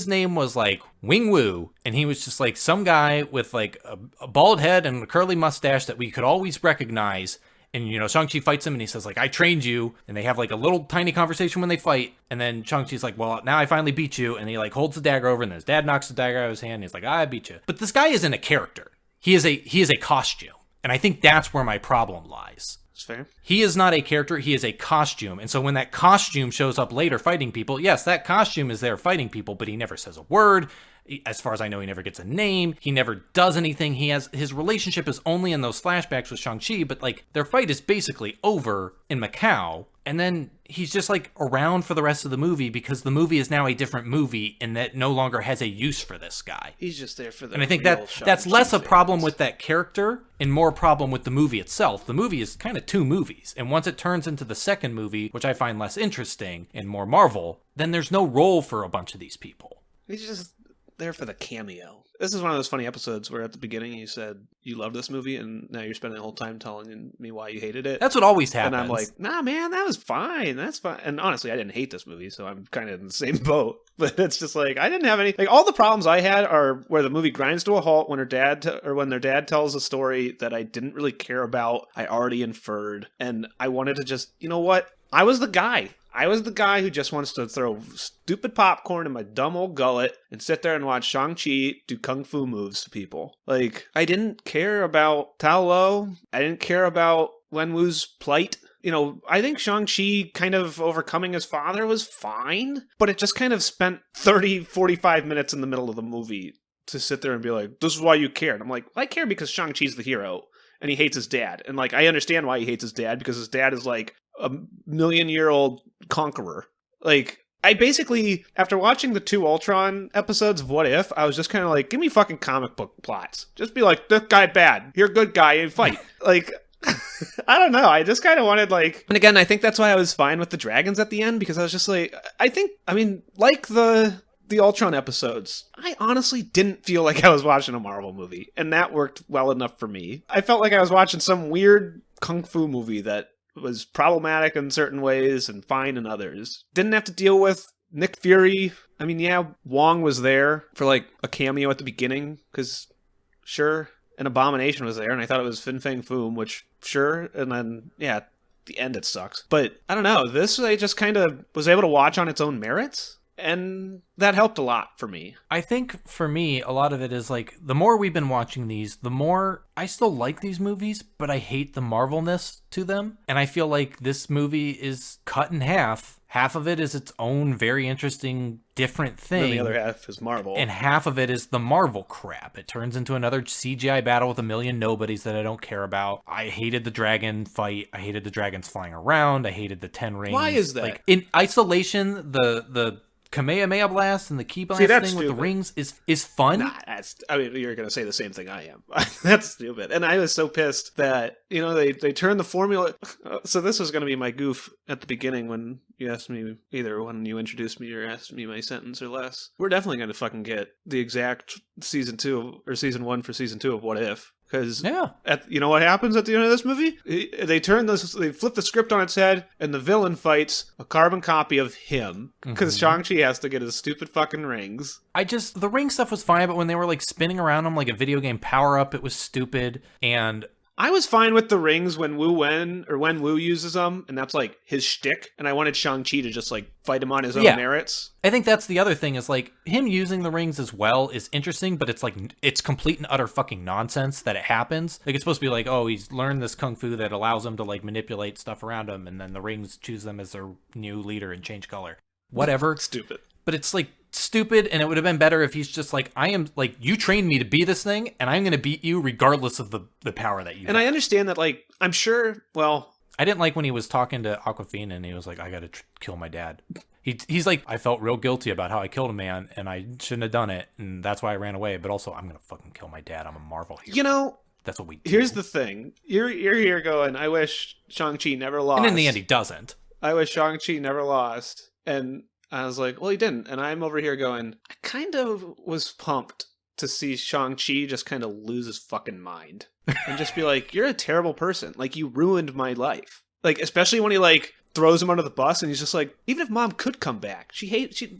name was like Wing Wu and he was just like some guy with like a bald head and a curly mustache that we could always recognize, and you know Shang-Chi fights him and he says like, I trained you, and they have like a little tiny conversation when they fight, and then Shang-Chi's like, well, now I finally beat you, and he like holds the dagger over and his dad knocks the dagger out of his hand and he's like, I beat you. But this guy isn't a character. He is a costume. And I think that's where my problem lies. That's fair. He is not a character, he is a costume. And so when that costume shows up later fighting people, yes, that costume is there fighting people, but he never says a word. As far as I know, he never gets a name. He never does anything. His relationship is only in those flashbacks with Shang-Chi, but like their fight is basically over in Macau. And then he's just like around for the rest of the movie because the movie is now a different movie and that no longer has a use for this guy. He's just there for the And I think real that's less a Shang-Chi problem fans. with that character and more a problem with the movie itself. The movie is kind of two movies. And once it turns into the second movie, which I find less interesting and more Marvel, then there's no role for a bunch of these people. He's just there for the cameo. This is one of those funny episodes where at the beginning you said you loved this movie and now you're spending the whole time telling me why you hated it. That's what always happens. And I'm like, nah, man, that was fine. That's fine. And honestly, I didn't hate this movie, so I'm kind of in the same boat. But it's just like, I didn't have any... Like, all the problems I had are where the movie grinds to a halt when when their dad tells a story that I didn't really care about, I already inferred. And I wanted to just... You know what? I was the guy. I was the guy who just wants to throw stupid popcorn in my dumb old gullet and sit there and watch Shang-Chi do kung fu moves to people. Like, I didn't care about Tao Lo. I didn't care about Wen Wu's plight. You know, I think Shang-Chi kind of overcoming his father was fine, but it just kind of spent 30, 45 minutes in the middle of the movie to sit there and be like, this is why you cared. I'm like, well, I care because Shang-Chi's the hero and he hates his dad. And like, I understand why he hates his dad because his dad is like a million-year-old conqueror. Like, I basically, after watching the 2 Ultron episodes of What If, I was just kind of like, give me fucking comic book plots. Just be like, this guy bad. You're a good guy and fight. Like, I don't know. I just kind of wanted like... And again, I think that's why I was fine with the dragons at the end, because I was just like, like the Ultron episodes, I honestly didn't feel like I was watching a Marvel movie, and that worked well enough for me. I felt like I was watching some weird kung fu movie that was problematic in certain ways and fine in others. Didn't have to deal with Nick Fury. I mean, yeah, Wong was there for like a cameo at the beginning, because sure, an Abomination was there, and I thought it was Fin Fang Foom, which sure, and then, yeah, at the end it sucks. But I don't know, this I just kind of was able to watch on its own merits. And that helped a lot for me. I think for me, a lot of it is like, the more we've been watching these, the more I still like these movies, but I hate the Marvelness to them. And I feel like this movie is cut in half. Half of it is its own very interesting, different thing. And the other half is Marvel. And half of it is the Marvel crap. It turns into another CGI battle with a million nobodies that I don't care about. I hated the dragon fight. I hated the dragons flying around. I hated the 10 rings. Why is that? Like, in isolation, the Kamehameha blast and the key blast thing with the rings is fun. Nah, you're going to say the same thing I am. That's stupid. And I was so pissed that, you know, they turned the formula. So this was going to be my goof at the beginning when you asked me, either when you introduced me or asked me my sentence or less. We're definitely going to fucking get the exact season 1 for season 2 of What If. Because you know what happens at the end of this movie? They flip the script on its head, and the villain fights a carbon copy of him. Because Shang-Chi has to get his stupid fucking rings. The ring stuff was fine, but when they were like spinning around them like a video game power-up, it was stupid. And I was fine with the rings when when Wu uses them, and that's like his shtick. And I wanted Shang-Chi to just like fight him on his own merits. I think that's the other thing is like him using the rings as well is interesting, but it's like it's complete and utter fucking nonsense that it happens. Like it's supposed to be like, oh, he's learned this kung fu that allows him to like manipulate stuff around him, and then the rings choose them as their new leader and change color. Whatever. Stupid. But it's like stupid, and it would have been better if he's just like, I am like, you trained me to be this thing, and I'm going to beat you regardless of the power that you have. And I understand that, like, I'm sure, well, I didn't like when he was talking to Aquafina and he was like, I gotta kill my dad. He's like, I felt real guilty about how I killed a man and I shouldn't have done it, and that's why I ran away, but also I'm gonna fucking kill my dad. I'm a Marvel hero. You know, that's what we do. Here's the thing. You're here going, I wish Shang-Chi never lost. And in the end, he doesn't. I wish Shang-Chi never lost. And I was like, well, he didn't. And I'm over here going, I kind of was pumped to see Shang-Chi just kind of lose his fucking mind. And just be like, you're a terrible person. Like, you ruined my life. Like, especially when he, like, throws him under the bus and he's just like, even if mom could come back, she'd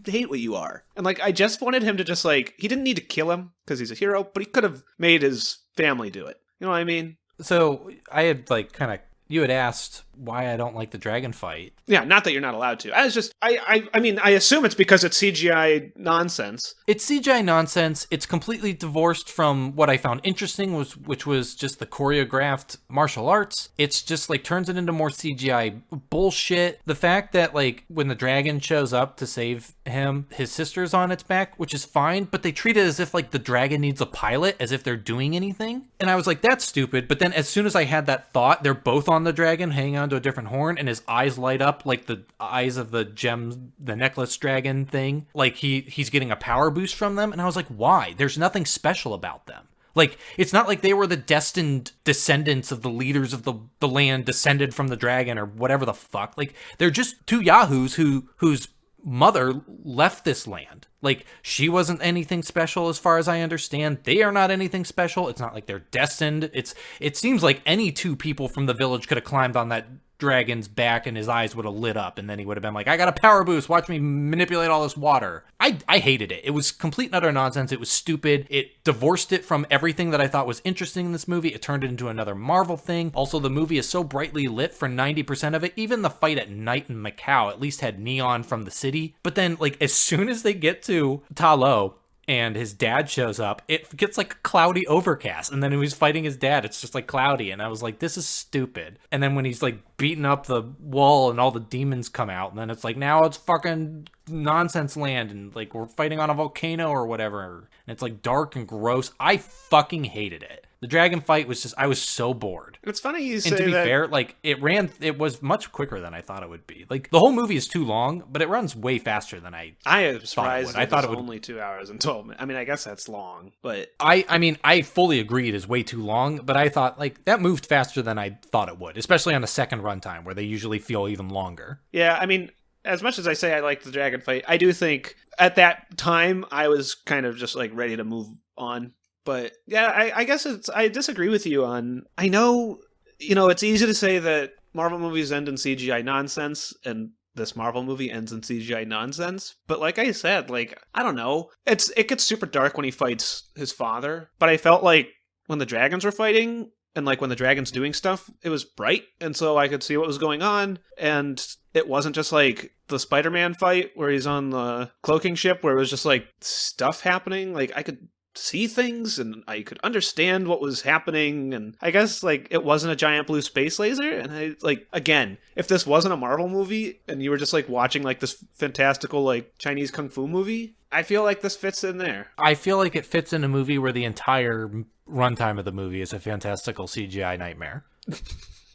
hate what you are. And, like, I just wanted him to just, like, he didn't need to kill him because he's a hero, but he could have made his family do it. You know what I mean? So I had, like, kind of, you had asked why I don't like the dragon fight. Yeah, not that you're not allowed to. I was just, I mean, I assume it's because it's CGI nonsense. It's CGI nonsense. It's completely divorced from what I found interesting, which was just the choreographed martial arts. It's just like turns it into more CGI bullshit. The fact that like when the dragon shows up to save him, his sister's on its back, which is fine, but they treat it as if like the dragon needs a pilot, as if they're doing anything. And I was like, that's stupid. But then as soon as I had that thought, they're both on the dragon, hanging onto a different horn, and his eyes light up like the eyes of the gem, the necklace dragon thing. Like he's getting a power boost from them. And I was like, why? There's nothing special about them. Like, it's not like they were the destined descendants of the leaders of the land descended from the dragon or whatever the fuck. Like, they're just two yahoos whose mother left this land. Like, she wasn't anything special as far as I understand. They are not anything special. It's not like they're destined. It seems like any two people from the village could have climbed on that dragon's back and his eyes would have lit up, and then he would have been like, I got a power boost, watch me manipulate all this water. I hated it. It was complete and utter nonsense. It was stupid. It divorced it from everything that I thought was interesting in this movie. It turned it into another Marvel thing. Also, the movie is so brightly lit for 90% of it. Even the fight at night in Macau at least had neon from the city. But then, like, as soon as they get to Ta Lo and his dad shows up, it gets like a cloudy overcast. And then when he's fighting his dad, it's just like cloudy. And I was like, this is stupid. And then when he's like beating up the wall and all the demons come out, and then it's like, now it's fucking nonsense land. And like, we're fighting on a volcano or whatever. And it's like dark and gross. I fucking hated it. The dragon fight was just, I was so bored. It's funny you say that. And to be that. fair, like, it was much quicker than I thought it would be. Like, the whole movie is too long, but it runs way faster than I am surprised I thought it would. Only 2 hours and 12 minutes. I mean, I guess that's long, but I mean, I fully agree it is way too long, but I thought, like, that moved faster than I thought it would, especially on the second runtime, where they usually feel even longer. Yeah, I mean, as much as I say I like the dragon fight, I do think at that time I was kind of just like ready to move on. But yeah, I guess I disagree with you on, I know, it's easy to say that Marvel movies end in CGI nonsense, and this Marvel movie ends in CGI nonsense. But like I said, like, I don't know, it gets super dark when he fights his father. But I felt like when the dragons were fighting, and like when the dragon's doing stuff, it was bright, and so I could see what was going on, and it wasn't just like the Spider-Man fight where he's on the cloaking ship where it was just like stuff happening. Like, I could see things and I could understand what was happening, and I guess like it wasn't a giant blue space laser. And I like, again, if this wasn't a Marvel movie and you were just like watching like this fantastical like Chinese kung fu movie, I feel like this fits in there. I feel like it fits in a movie where the entire runtime of the movie is a fantastical CGI nightmare.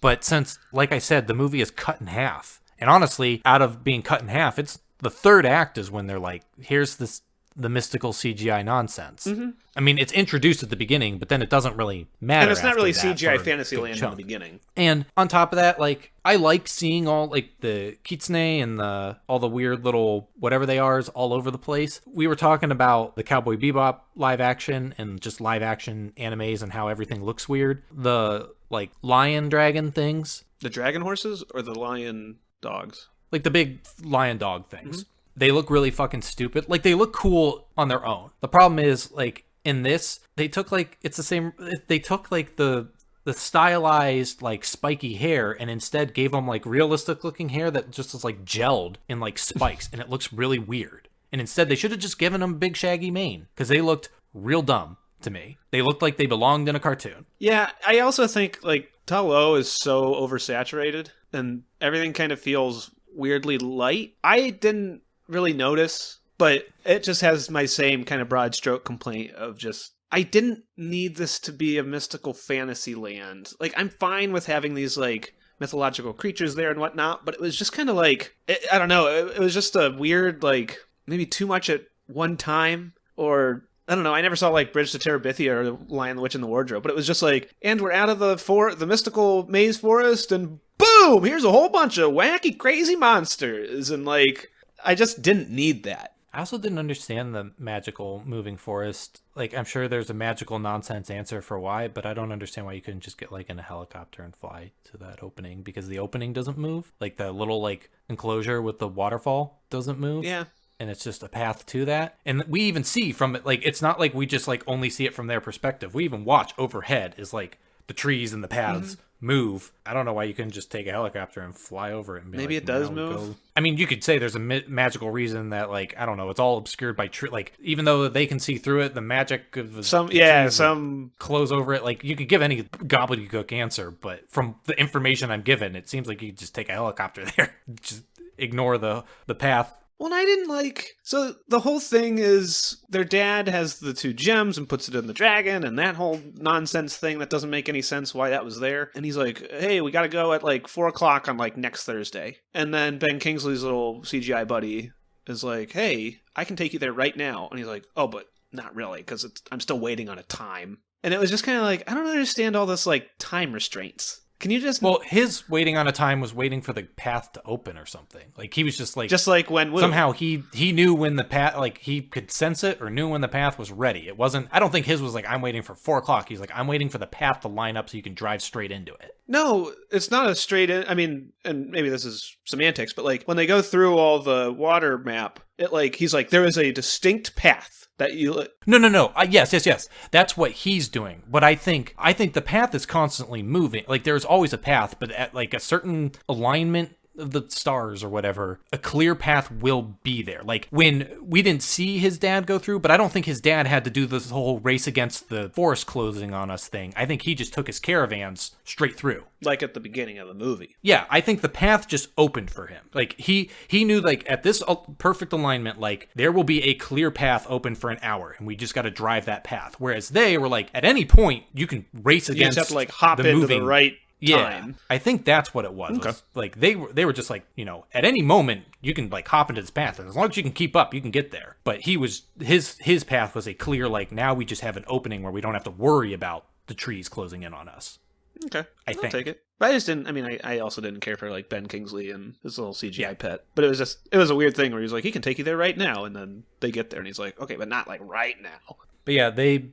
But since, like I said, the movie is cut in half, and honestly, out of being cut in half, it's the third act is when they're like, here's the mystical CGI nonsense. Mm-hmm. I mean, it's introduced at the beginning, but then it doesn't really matter. And it's not really CGI Fantasyland in the beginning. And on top of that, like, I like seeing all like the kitsune and all the weird little whatever they are is all over the place. We were talking about the Cowboy Bebop live action and just live action animes and how everything looks weird. The like lion dragon things. The dragon horses or the lion dogs? Like the big lion dog things. Mm-hmm. They look really fucking stupid. Like, they look cool on their own. The problem is, like, in this, they took, like, it's the same, they took, like, the stylized, like, spiky hair and instead gave them, like, realistic-looking hair that just is, like, gelled in, like, spikes, and it looks really weird. And instead, they should have just given them a big shaggy mane, because they looked real dumb to me. They looked like they belonged in a cartoon. Yeah, I also think, like, Ta Lo is so oversaturated, and everything kind of feels weirdly light. I didn't really notice, but it just has my same kind of broad stroke complaint of just, I didn't need this to be a mystical fantasy land. Like, I'm fine with having these like mythological creatures there and whatnot, but it was just kind of like, I don't know, it was just a weird, like, maybe too much at one time, or I don't know, I never saw like Bridge to Terabithia or The Lion, the Witch, and the Wardrobe, but it was just like, and we're out of the mystical maze forest, and boom, here's a whole bunch of wacky, crazy monsters, and like, I just didn't need that. I also didn't understand the magical moving forest. Like, I'm sure there's a magical nonsense answer for why, but I don't understand why you couldn't just get like in a helicopter and fly to that opening, because the opening doesn't move. Like, the little like enclosure with the waterfall doesn't move. Yeah. And it's just a path to that. And we even see from it, like, it's not like we just like only see it from their perspective. We even watch overhead is like the trees and the paths move. I don't know why you couldn't just take a helicopter and fly over it and be Maybe like, it does "Now move." go." I mean, you could say there's a magical reason that, like, I don't know, it's all obscured by like, even though they can see through it, the magic of the some close over it. Like, you could give any gobbledygook answer, but from the information I'm given, it seems like you could just take a helicopter there, just ignore the path. Well, I didn't like... So the whole thing is their dad has the 2 gems and puts it in the dragon, and that whole nonsense thing that doesn't make any sense why that was there. And he's like, hey, we gotta go at like 4 o'clock on like next Thursday. And then Ben Kingsley's little CGI buddy is like, hey, I can take you there right now. And he's like, oh, but not really, because I'm still waiting on a time. And it was just kind of like, I don't understand all this like time restraints. Can you just... Well, his waiting on a time was waiting for the path to open or something. Like, he was just like when somehow he knew when the path, like, he could sense it or knew when the path was ready. It wasn't, I don't think his was like, I'm waiting for 4 o'clock. He's like, I'm waiting for the path to line up so you can drive straight into it. No, it's not a straight in. I mean, and maybe this is semantics, but like when they go through all the water map, it like, he's like, there is a distinct path that you... No. Yes. That's what he's doing. But I think the path is constantly moving. Like, there's always a path, but at like a certain alignment of the stars or whatever, a clear path will be there. Like, when we didn't see his dad go through, but I don't think his dad had to do this whole race against the forest closing on us thing. I think he just took his caravans straight through. Like at the beginning of the movie. Yeah, I think the path just opened for him. Like, he knew, like, at this perfect alignment, like, there will be a clear path open for an hour, and we just got to drive that path. Whereas they were like, at any point, you can race against... You just have to, like, hop the into moving... the right time. Yeah, I think that's what it was. Okay. Like, they were just like, you know, at any moment, you can, like, hop into this path, and as long as you can keep up, you can get there. But his path was a clear, like, now we just have an opening where we don't have to worry about the trees closing in on us. Okay, I'll take it. But I just didn't. I mean, I also didn't care for like Ben Kingsley and his little CGI pet. But it was a weird thing where he's like, he can take you there right now, and then they get there, and he's like, okay, but not like right now. But yeah, they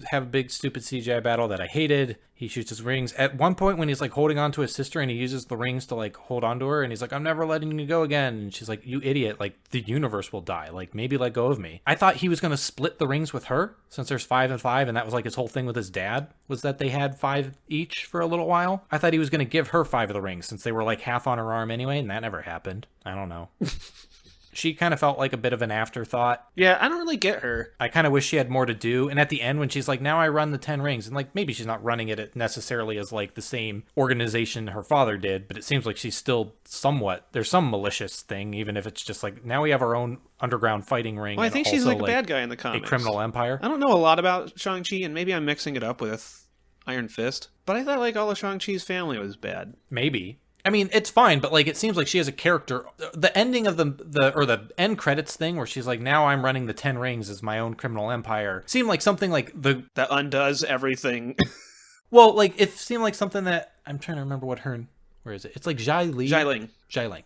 have a big stupid CGI battle that I hated. He shoots his rings. At one point when he's like holding on to his sister and he uses the rings to like hold on to her and he's like, I'm never letting you go again. And she's like, you idiot. Like, the universe will die. Like, maybe let go of me. I thought he was going to split the rings with her since there's 5 and 5. And that was like his whole thing with his dad, was that they had 5 each for a little while. I thought he was going to give her 5 of the rings since they were like half on her arm anyway. And that never happened. I don't know. She kind of felt like a bit of an afterthought. Yeah, I don't really get her. I kind of wish she had more to do. And at the end, when she's like, now I run the 10 rings, and like, maybe she's not running it necessarily as like the same organization her father did, but it seems like she's still somewhat, there's some malicious thing, even if it's just like, now we have our own underground fighting ring. Well, I think she's like a bad guy in the comics. A criminal empire. I don't know a lot about Shang-Chi, and maybe I'm mixing it up with Iron Fist, but I thought like all of Shang-Chi's family was bad. Maybe. I mean, it's fine, but like, it seems like she has a character. The ending of the end credits thing where she's like, now I'm running the 10 rings as my own criminal empire, seemed like something like that undoes everything. Well, like, it seemed like something that, I'm trying to remember where is it? It's like Xialing.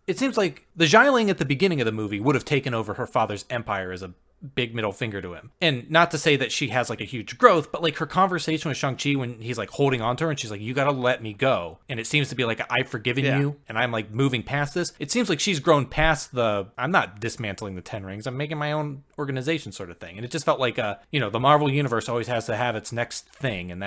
It seems like the Xialing at the beginning of the movie would have taken over her father's empire as a big middle finger to him. And not to say that she has like a huge growth, but like her conversation with Shang-Chi when he's like holding on to her and she's like, you gotta let me go. And it seems to be like, I've forgiven you and I'm like moving past this. It seems like she's grown past I'm not dismantling the 10 rings. I'm making my own organization sort of thing. And it just felt like, the Marvel universe always has to have its next thing. And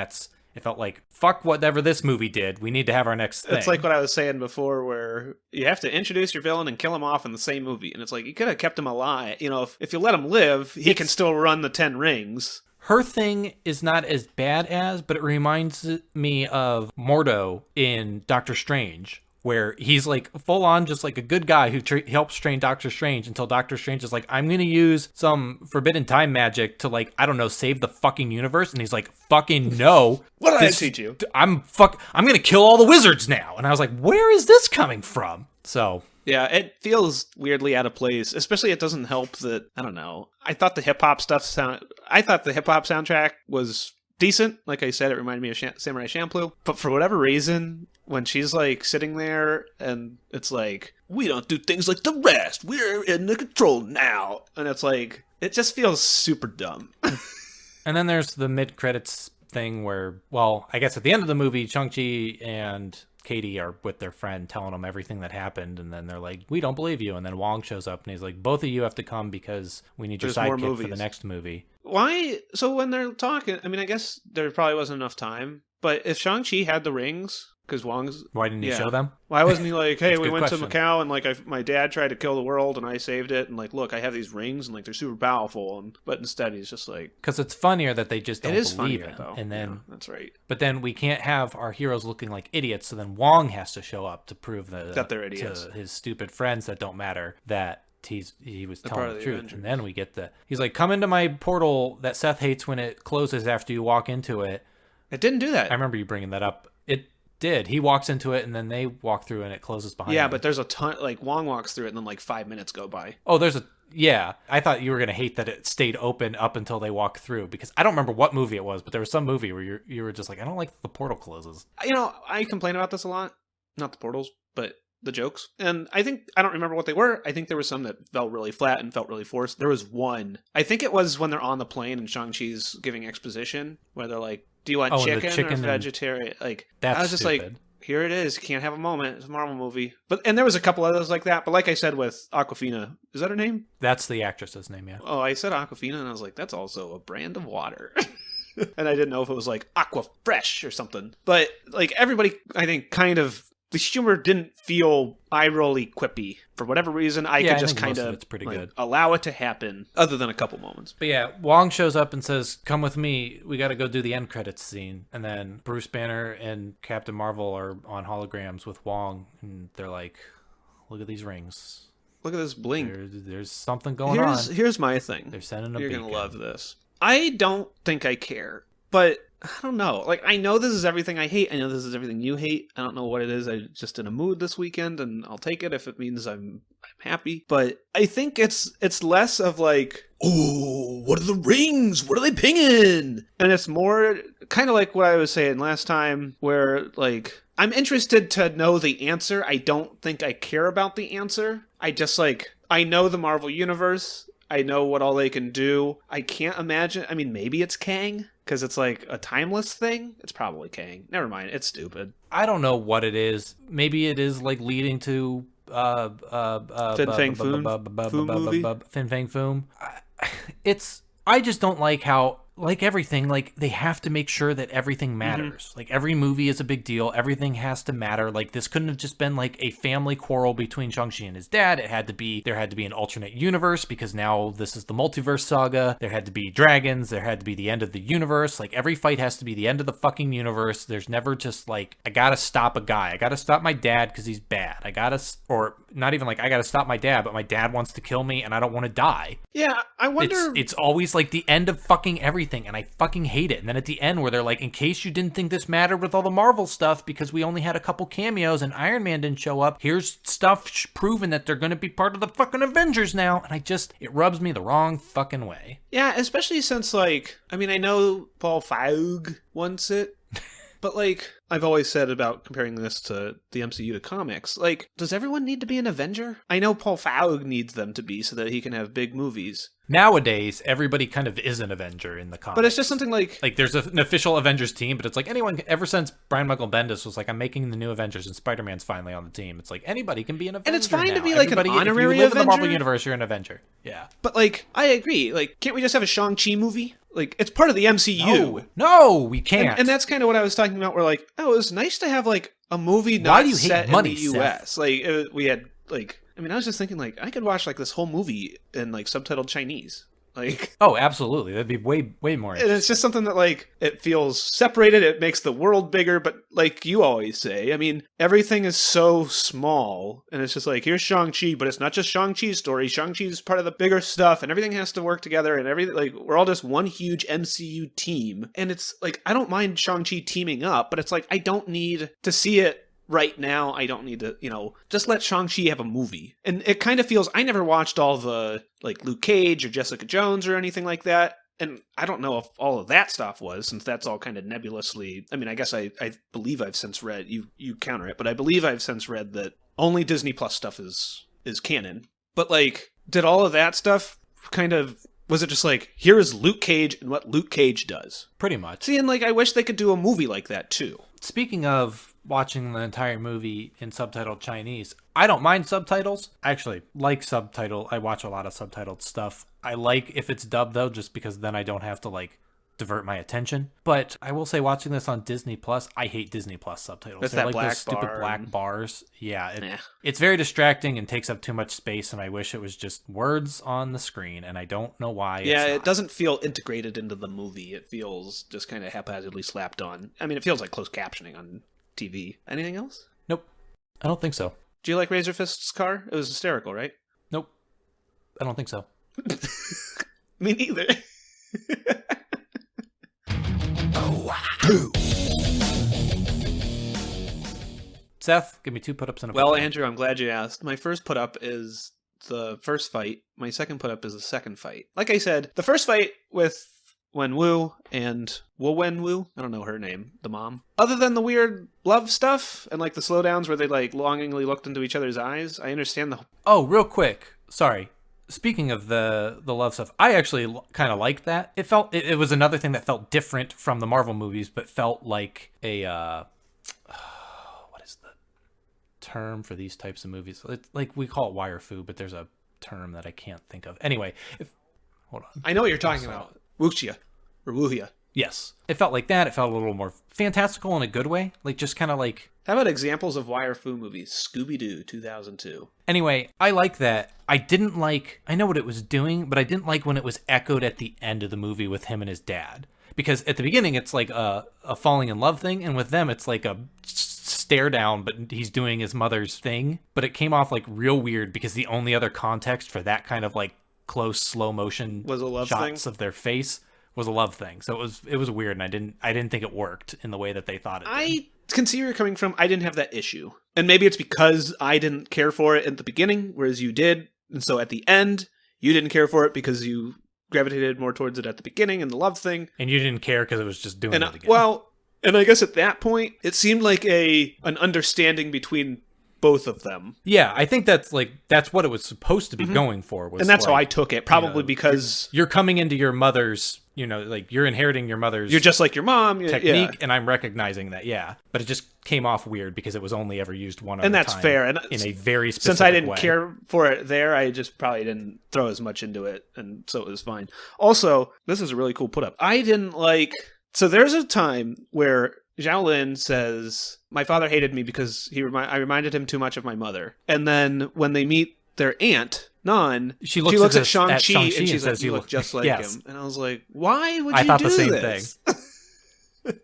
it felt like, fuck whatever this movie did. We need to have our next thing. It's like what I was saying before, where you have to introduce your villain and kill him off in the same movie. And it's like, you could have kept him alive. You know, if you let him live, he can still run the 10 rings. Her thing is not as bad as, but it reminds me of Mordo in Doctor Strange, where he's like full on just like a good guy who helps train Doctor Strange until Doctor Strange is like, I'm going to use some forbidden time magic to like, I don't know, save the fucking universe. And he's like, fucking no. What did I teach you? I'm going to kill all the wizards now. And I was like, where is this coming from? So... yeah, it feels weirdly out of place, especially it doesn't help that, I don't know. I thought the hip-hop soundtrack was decent. Like I said, it reminded me of Samurai Champloo. But for whatever reason, when she's like sitting there and it's like, we don't do things like the rest. We're in the control now. And it's like, it just feels super dumb. And then there's the mid-credits thing where, well, I guess at the end of the movie, Shang-Chi and Katie are with their friend telling them everything that happened, and then they're like, we don't believe you. And then Wong shows up and he's like, both of you have to come because we need your sidekick for the next movie. Why? So when they're talking, I mean, I guess there probably wasn't enough time, but if Shang-Chi had the rings, Because Wong's... Why didn't he show them? Why wasn't he like, hey, we went question. to Macau and like my dad tried to kill the world and I saved it and like, look, I have these rings and like they're super powerful. But instead he's just like... Because it's funnier that they just don't it is believe funnier, it. though. And then, yeah, that's right. But then we can't have our heroes looking like idiots, so then Wong has to show up to prove that they're idiots to his stupid friends that don't matter that he was telling the truth. Avengers. And then we get he's like, come into my portal that Seth hates when it closes after you walk into it. It didn't do that. I remember you bringing that up. It did. He walks into it and then they walk through and it closes behind him. But there's a ton, like Wong walks through it and then like 5 minutes go by. Oh, I thought you were going to hate that it stayed open up until they walk through, because I don't remember what movie it was, but there was some movie where you were just like, I don't like the portal closes. I complain about this a lot. Not the portals, but the jokes. And I don't remember what they were. I think there was some that felt really flat and felt really forced. There was one. I think it was when they're on the plane and Shang-Chi's giving exposition where they're like, do you want chicken or vegetarian? Like, that's I was just stupid. like, here it is. You can't have a moment. It's a Marvel movie. And there was a couple others like that. But like I said with Aquafina, is that her name? That's the actress's name, yeah. Oh, I said Aquafina and I was like, that's also a brand of water. And I didn't know if it was like Aqua Fresh or something. But like everybody, I think, kind of... The humor didn't feel eye-rolly quippy. For whatever reason, I could just kind of it's pretty good. allow it to happen, other than a couple moments. But yeah, Wong shows up and says, come with me, we got to go do the end credits scene. And then Bruce Banner and Captain Marvel are on holograms with Wong, and they're like, look at these rings. Look at this bling. There's something going on. Here's my thing. They're sending a You're beacon. going to love this. I don't think I care, but... I don't know. Like, I know this is everything I hate. I know this is everything you hate. I don't know what it is. I'm just in a mood this weekend, and I'll take it if it means I'm happy. But I think it's less of like, oh, what are the rings? What are they pinging? And it's more kind of like what I was saying last time, where like I'm interested to know the answer. I don't think I care about the answer. I just like I know the Marvel Universe. I know what all they can do. I can't imagine. I mean, maybe it's Kang. Because it's like a timeless thing? It's probably Kang. Never mind. It's stupid. I don't know what it is. Maybe it is like leading to Fin Fang Foom movie? Fin Fang Foom. I just don't like how, like everything, like they have to make sure that everything matters. Mm-hmm. Like every movie is a big deal. Everything has to matter. Like this couldn't have just been like a family quarrel between Shang-Chi and his dad. There had to be an alternate universe because now this is the multiverse saga. There had to be dragons. There had to be the end of the universe. Like every fight has to be the end of the fucking universe. There's never just like, I gotta stop a guy. I gotta stop my dad because he's bad. Or not even like I gotta stop my dad, but my dad wants to kill me and I don't want to die. Yeah, I wonder... It's always like the end of fucking everything, and I fucking hate it. And then at the end where they're like, in case you didn't think this mattered with all the Marvel stuff because we only had a couple cameos and Iron Man didn't show up, here's stuff proving that they're going to be part of the fucking Avengers now. And it rubs me the wrong fucking way. Yeah, especially since like, I mean, I know Paul Feig wants it, but like, I've always said about comparing this to the MCU to comics, like, does everyone need to be an Avenger? I know Paul Feig needs them to be so that he can have big movies. Nowadays, everybody kind of is an Avenger in the comics. But it's just something like there's an official Avengers team, but it's like anyone, ever since Brian Michael Bendis was like, I'm making the new Avengers and Spider-Man's finally on the team. It's like anybody can be an Avenger. And it's fine now. to be like Everybody, an honorary if you live Avenger. in the Marvel Universe, you're an Avenger. Yeah. But like, I agree. Like, can't we just have a Shang-Chi movie? Like, it's part of the MCU. No, we can't. And that's kind of what I was talking about, where like, oh, it was nice to have like a movie Why not do you set hate money, in the US. Seth? Like, we had like, I mean, I was just thinking like, I could watch like this whole movie in like subtitled Chinese. Like, oh, absolutely. That'd be way more. And it's just something that like, it feels separated. It makes the world bigger. But like you always say, I mean, everything is so small, and it's just like, here's Shang-Chi, but it's not just Shang-Chi's story. Shang-Chi's part of the bigger stuff, and everything has to work together, and everything, like, we're all just one huge MCU team. And it's like, I don't mind Shang-Chi teaming up, but it's like, I don't need to see it right now. I don't need to, just let Shang-Chi have a movie. And it kind of feels, I never watched all the, like, Luke Cage or Jessica Jones or anything like that. And I don't know if all of that stuff was, since that's all kind of nebulously, I mean, I guess I believe I've since read, you counter it, but I believe I've since read that only Disney Plus stuff is canon. But, like, did all of that stuff kind of, was it just like, here is Luke Cage and what Luke Cage does? Pretty much. See, and, like, I wish they could do a movie like that, too. Speaking of watching the entire movie in subtitled Chinese, I don't mind subtitles. I actually like subtitle. I watch a lot of subtitled stuff. I like if it's dubbed though, just because then I don't have to like divert my attention. But I will say, watching this on Disney Plus, I hate Disney Plus subtitles. That's They're that like black those stupid bar black and- bars. Yeah, Yeah. it's very distracting and takes up too much space, and I wish it was just words on the screen, and I don't know why. Yeah, it's it not. doesn't feel integrated into the movie. It feels just kind of haphazardly slapped on. I mean, it feels like closed captioning on TV. Anything else? Nope, I don't think so. Do you like Razor Fist's car? It was hysterical, right? Nope, I don't think so. Me neither. Seth, give me 2 put-ups and a Well, put-down. Andrew, I'm glad you asked. My first put up is the first fight. My second put up is the second fight. Like I said, the first fight with Wenwu and Wenwu, I don't know her name, the mom. Other than the weird love stuff and like the slowdowns where they like longingly looked into each other's eyes, I understand the. Oh, real quick. Sorry. Speaking of the love stuff, I actually kind of liked that. It was another thing that felt different from the Marvel movies, but felt like a what is the term for these types of movies? It's like we call it wire fu, but there's a term that I can't think of. Anyway, hold on. I know what you're talking about. Wuxia or Wuhia. Yes, it felt like that. It felt a little more fantastical in a good way, like just kind of like. How about examples of wire fu movies? Scooby-Doo, 2002. Anyway, I like that. I didn't like, I know what it was doing, but I didn't like when it was echoed at the end of the movie with him and his dad. Because at the beginning, it's like a falling in love thing, and with them, it's like a stare down, but he's doing his mother's thing. But it came off like real weird because the only other context for that kind of like close slow motion Was a love shots thing? of their face was a love thing. So it was weird, and I didn't think it worked in the way that they thought it did. I can see where you're coming from. I didn't have that issue. And maybe it's because I didn't care for it at the beginning, whereas you did. And so at the end, you didn't care for it because you gravitated more towards it at the beginning and the love thing. And you didn't care because it was just doing And it again. well, and I guess at that point, it seemed like an understanding between both of them. Yeah, I think that's what it was supposed to be going for. Was And that's how I like, took it, probably you know, because you're coming into your mother's, like you're inheriting your mother's you're just like your mom. technique, Yeah. and I'm recognizing that, yeah. But it just came off weird because it was only ever used one other And that's time fair. And in a very specific since I didn't way. care for it there, I just probably didn't throw as much into it, and so it was fine. Also, this is a really cool put up. I didn't like. So there's a time where Zhao Lin says, "My father hated me because I reminded him too much of my mother." And then when they meet their aunt, Nan, She looks at at Shang-Chi Shang-Chi and she's and like, says, "You look just like yes. him." And I was like, "Why would I you thought do the same this?" It's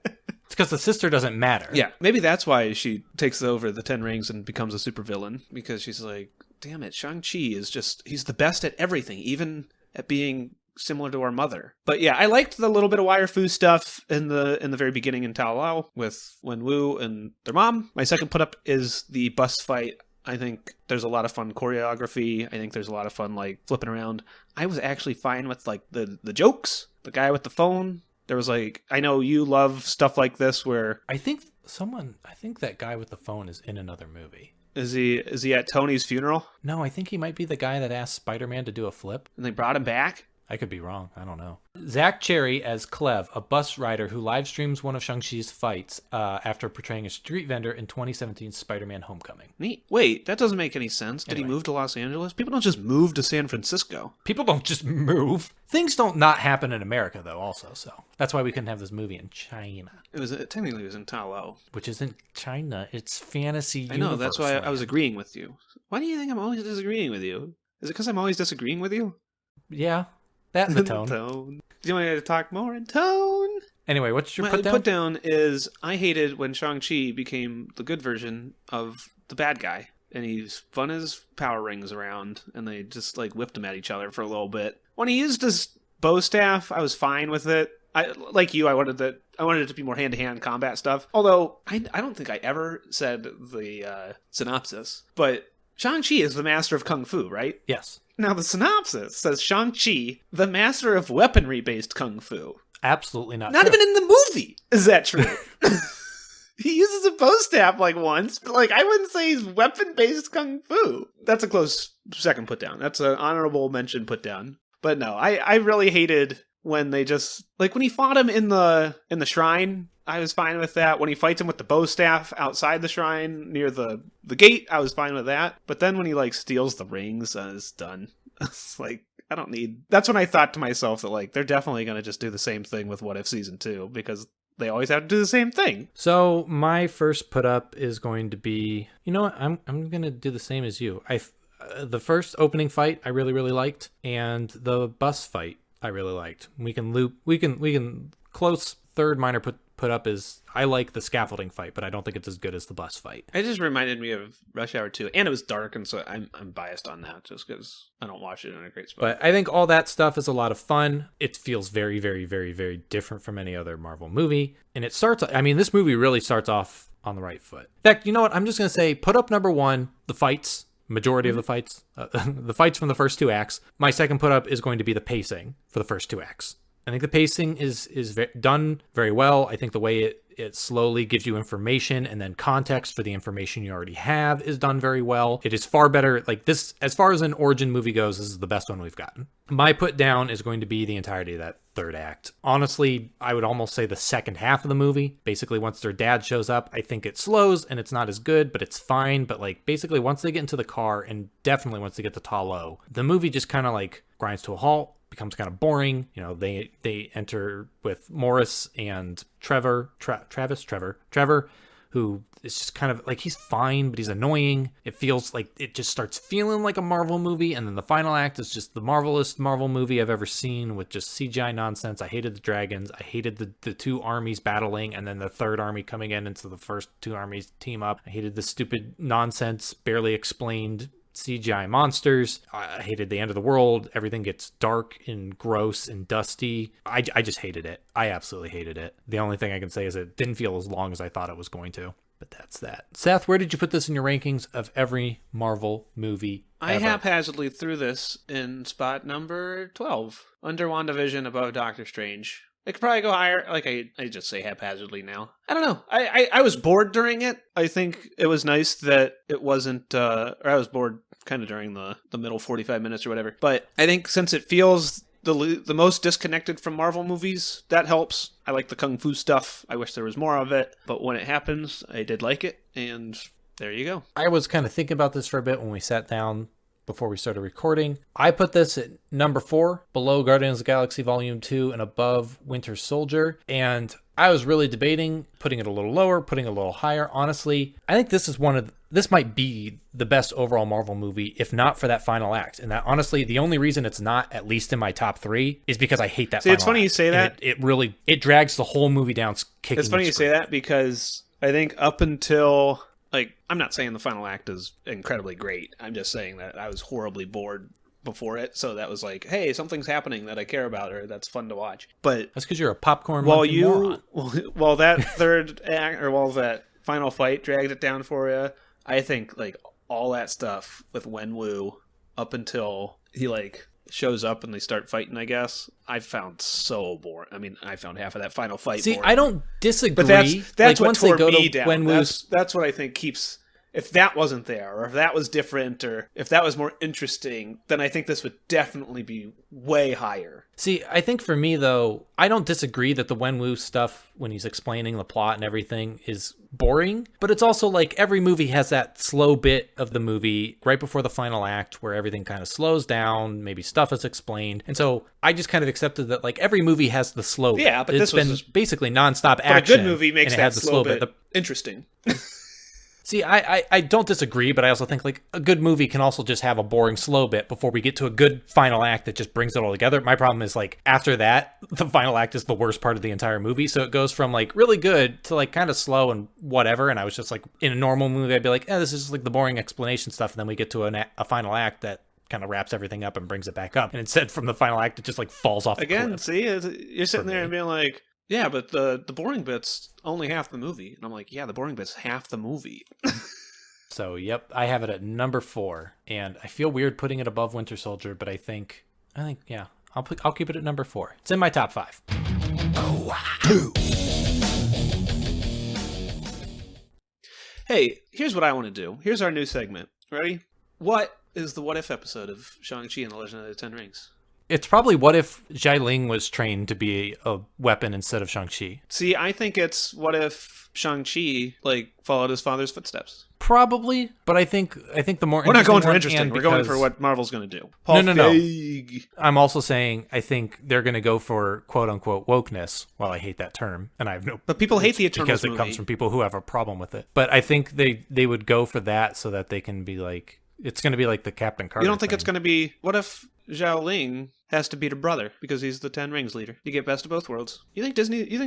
because the sister doesn't matter. Yeah, maybe that's why she takes over the Ten Rings and becomes a supervillain, because she's like, damn it, Shang-Chi is he's the best at everything, even at being similar to our mother. But yeah, I liked the little bit of wire fu stuff in the very beginning in Tao Lao with Wenwu and their mom. My second put up is the bus fight. I think there's a lot of fun choreography. I think there's a lot of fun like flipping around. I was actually fine with like the jokes. The guy with the phone. There was like, I know you love stuff like this where I think that guy with the phone is in another movie. is he at Tony's funeral No, I think he might be the guy that asked Spider-Man to do a flip. and they brought him back? I could be wrong. I don't know. Zach Cherry as Clev, a bus rider who live streams one of Shang-Chi's fights after portraying a street vendor in 2017's Spider-Man Homecoming. Neat. Wait, that doesn't make any sense. Did he Anyway. move to Los Angeles? People don't just move to San Francisco. People don't just move. Things don't not happen in America, though, also. So that's why we couldn't have this movie in China, Technically it was in Tao. which isn't China. It's fantasy I know, that's why I universe was land. agreeing with you. Why do you think I'm always disagreeing with you? Is it because I'm always disagreeing with you? Yeah, that and the tone. Tone. Do you want me to talk more in tone? Anyway, what's your My put down? put down is I hated when Shang-Chi became the good version of the bad guy. And he spun his power rings around and they just like whipped them at each other for a little bit. When he used his bow staff, I was fine with it. I wanted it to be more hand-to-hand combat stuff. Although I don't think I ever said the synopsis. But Shang-Chi is the master of kung fu, right? Yes, Now the synopsis says Shang-Chi, the master of weaponry-based kung fu. absolutely not. Not true. even in the movie is that true. He uses a bow staff like once, but like I wouldn't say he's weapon-based kung fu. That's a close second put down. That's an honorable mention put down. But no, I really hated when they just like when he fought him in the shrine. I was fine with that. When he fights him with the bow staff outside the shrine near the gate, I was fine with that. But then when he like steals the rings, it's done. It's like I don't need... That's when I thought to myself that, like, they're definitely going to just do the same thing with What If Season 2, because they always have to do the same thing. So my first put up is going to be, you know what? I'm going to do the same as you. The first opening fight I really, really liked, and the bus fight I really liked. We can close third minor put up is I like the scaffolding fight, but I don't think it's as good as the bus fight. It just reminded me of Rush Hour 2, and it was dark, and so I'm biased on that just because I don't watch it in a great spot. But I think all that stuff is a lot of fun. It feels very, very, very, very different from any other Marvel movie, and it starts. I mean, this movie really starts off on the right foot. In fact, you know what? I'm just gonna say, put up number one, the fights. Majority of the fights, the fights from the first two acts. My second put up is going to be the pacing for the first two acts. I think the pacing is done very well. I think the way it slowly gives you information and then context for the information you already have is done very well. It is far better. Like this, as far as an origin movie goes, this is the best one we've gotten. My put down is going to be the entirety of that third act. Honestly, I would almost say the second half of the movie. Basically, once their dad shows up, I think it slows and it's not as good, but it's fine. But like basically once they get into the car and definitely once they get to Ta-Lo, the movie just kind of like grinds to a halt. Becomes kind of boring. You know, they enter with Morris and Trevor, who is just kind of like, he's fine, but he's annoying. It feels like it just starts feeling like a Marvel movie. And then the final act is just the marvelous Marvel movie I've ever seen with just CGI nonsense. I hated the dragons. I hated the two armies battling and then the third army coming in into the first two armies team up. I hated the stupid nonsense, barely explained CGI monsters. I hated the end of the world. Everything gets dark and gross and dusty. I just hated it. I absolutely hated it. The only thing I can say is it didn't feel as long as I thought it was going to. But that's that. Seth, where did you put this in your rankings of every Marvel movie ever? I haphazardly threw this in spot number 12. Under WandaVision, above Doctor Strange. It could probably go higher. Like, I just say haphazardly now. I don't know. I was bored during it. I think it was nice that it wasn't... or I was bored kind of during the middle 45 minutes or whatever. But I think since it feels the most disconnected from Marvel movies, that helps. I like the Kung Fu stuff. I wish there was more of it. But when it happens, I did like it. And there you go. I was kind of thinking about this for a bit when we sat down before we started recording. I put this at number 4, below Guardians of the Galaxy Volume 2 and above Winter Soldier. And I was really debating putting it a little lower, putting it a little higher. Honestly, I think this might be the best overall Marvel movie, if not for that final act. And that, honestly, the only reason it's not at least in my top 3 is because I hate that final act. It's funny you say that. It drags the whole movie down kicking. It's funny you say that because I think up until... Like, I'm not saying the final act is incredibly great. I'm just saying that I was horribly bored before it. So that was like, hey, something's happening that I care about or that's fun to watch. But that's because you're a popcorn moron. While that third act, or while that final fight dragged it down for you, I think, like, all that stuff with Wenwu up until he, like, shows up and they start fighting, I guess, I found so boring. I mean, I found half of that final fight boring. I don't disagree. But that's like, what once tore they go me to down. That's what I think keeps... If that wasn't there, or if that was different, or if that was more interesting, then I think this would definitely be way higher. See, I think for me, though, I don't disagree that the Wenwu stuff, when he's explaining the plot and everything, is boring. But it's also like every movie has that slow bit of the movie right before the final act where everything kind of slows down, maybe stuff is explained. And so I just kind of accepted that, like, every movie has the slow bit. Yeah, but it's been basically nonstop action. But a good movie makes that slow bit interesting. See, I don't disagree, but I also think, like, a good movie can also just have a boring slow bit before we get to a good final act that just brings it all together. My problem is, like, after that, the final act is the worst part of the entire movie. So it goes from, like, really good to, like, kind of slow and whatever. And I was just, like, in a normal movie, I'd be like, this is just, like, the boring explanation stuff. And then we get to a final act that kind of wraps everything up and brings it back up. And instead, from the final act, it just, like, falls off the cliff. See, you're sitting there and being like, yeah, but the boring bit's only half the movie. And I'm like, yeah, the boring bit's half the movie. So, yep, I have it at number 4. And I feel weird putting it above Winter Soldier, but I think, yeah, I'll keep it at number 4. It's in my top 5. Hey, here's what I want to do. Here's our new segment. Ready? What is the what if episode of Shang-Chi and the Legend of the Ten Rings? It's probably what if Jai Ling was trained to be a weapon instead of Shang-Chi. See, I think it's what if if Shang-Chi like followed his father's footsteps? Probably, but I think the more We're not going for one, interesting. and We're going for because- what Marvel's going to do. No. Feig. I'm also saying I think they're going to go for quote unquote wokeness. While I hate that term, and I have no, But people hate the Eternals because it movie. comes from people who have a problem with it. But I think they would go for that so that they can be like, it's going to be like the Captain Carter. You don't think thing. it's going to be... What if Zhao Ling has to beat her brother because he's the Ten Rings leader? You get best of both worlds. You think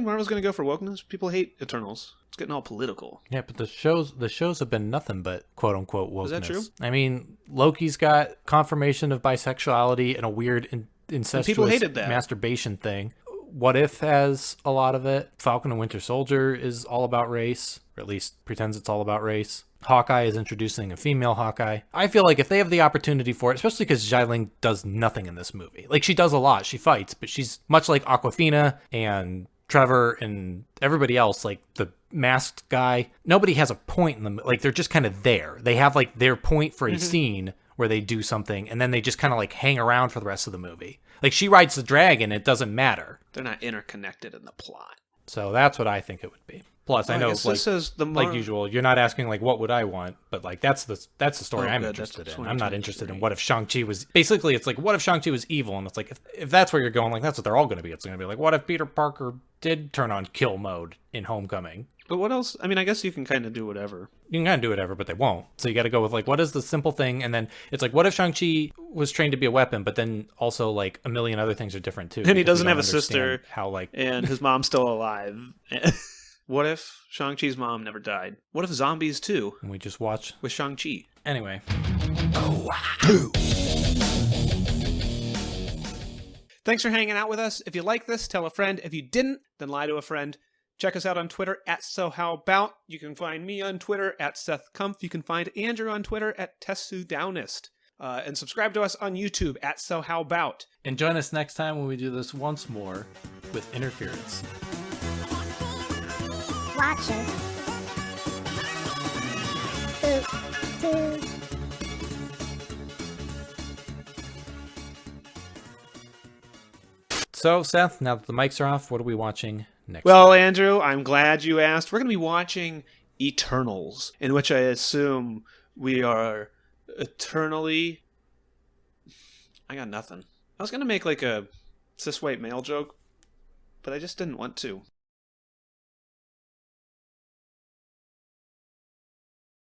Marvel's going to go for wokeness? People hate Eternals. It's getting all political. Yeah, but the shows have been nothing but quote unquote wokeness. Is that true? I mean, Loki's got confirmation of bisexuality and a weird incestuous hated that. masturbation thing. What If has a lot of it. Falcon and Winter Soldier is all about race, or at least pretends it's all about race. Hawkeye is introducing a female Hawkeye. I feel like if they have the opportunity for it, especially because Xialing does nothing in this movie. Like, she does a lot. She fights, but she's much like Awkwafina and Trevor and everybody else, like the masked guy. Nobody has a point in them. Like, they're just kind of there. They have, like, their point for a scene where they do something, and then they just kind of, like, hang around for the rest of the movie. Like, she rides the dragon, it doesn't matter. They're not interconnected in the plot. So that's what I think it would be. Plus, I know, guess like, this is the like usual, you're not asking, like, what would I want? But, like, that's the story I'm good. interested That's in. I'm not 2023. interested in what if Shang-Chi was... Basically, it's like, what if Shang-Chi was evil? And it's like, if that's where you're going, like, that's what they're all going to be. It's going to be like, what if Peter Parker did turn on kill mode in Homecoming? But what else? I mean, I guess you can kind of do whatever. You can kind of do whatever, but they won't. So you got to go with, like, what is the simple thing? And then it's like, what if Shang-Chi was trained to be a weapon, but then also, like, a million other things are different, too? And he because doesn't we don't have a sister. understand how, like... And his mom's still alive. What if Shang-Chi's mom never died? What if Zombies 2 And we just watch... with Shang-Chi? Anyway. Thanks for hanging out with us. If you like this, tell a friend. If you didn't, then lie to a friend. Check us out on Twitter at SoHowAbout. You can find me on Twitter at SethKumpf. You can find Andrew on Twitter at TessuDownist. And subscribe to us on YouTube at SoHowAbout. And join us next time when we do this once more with Interference. Watcher. Boop. So, Seth, now that the mics are off, what are we watching next? Well, Andrew, I'm glad you asked. We're going to be watching Eternals, in which I assume we are eternally... I got nothing. I was going to make like a cis-white male joke, but I just didn't want to.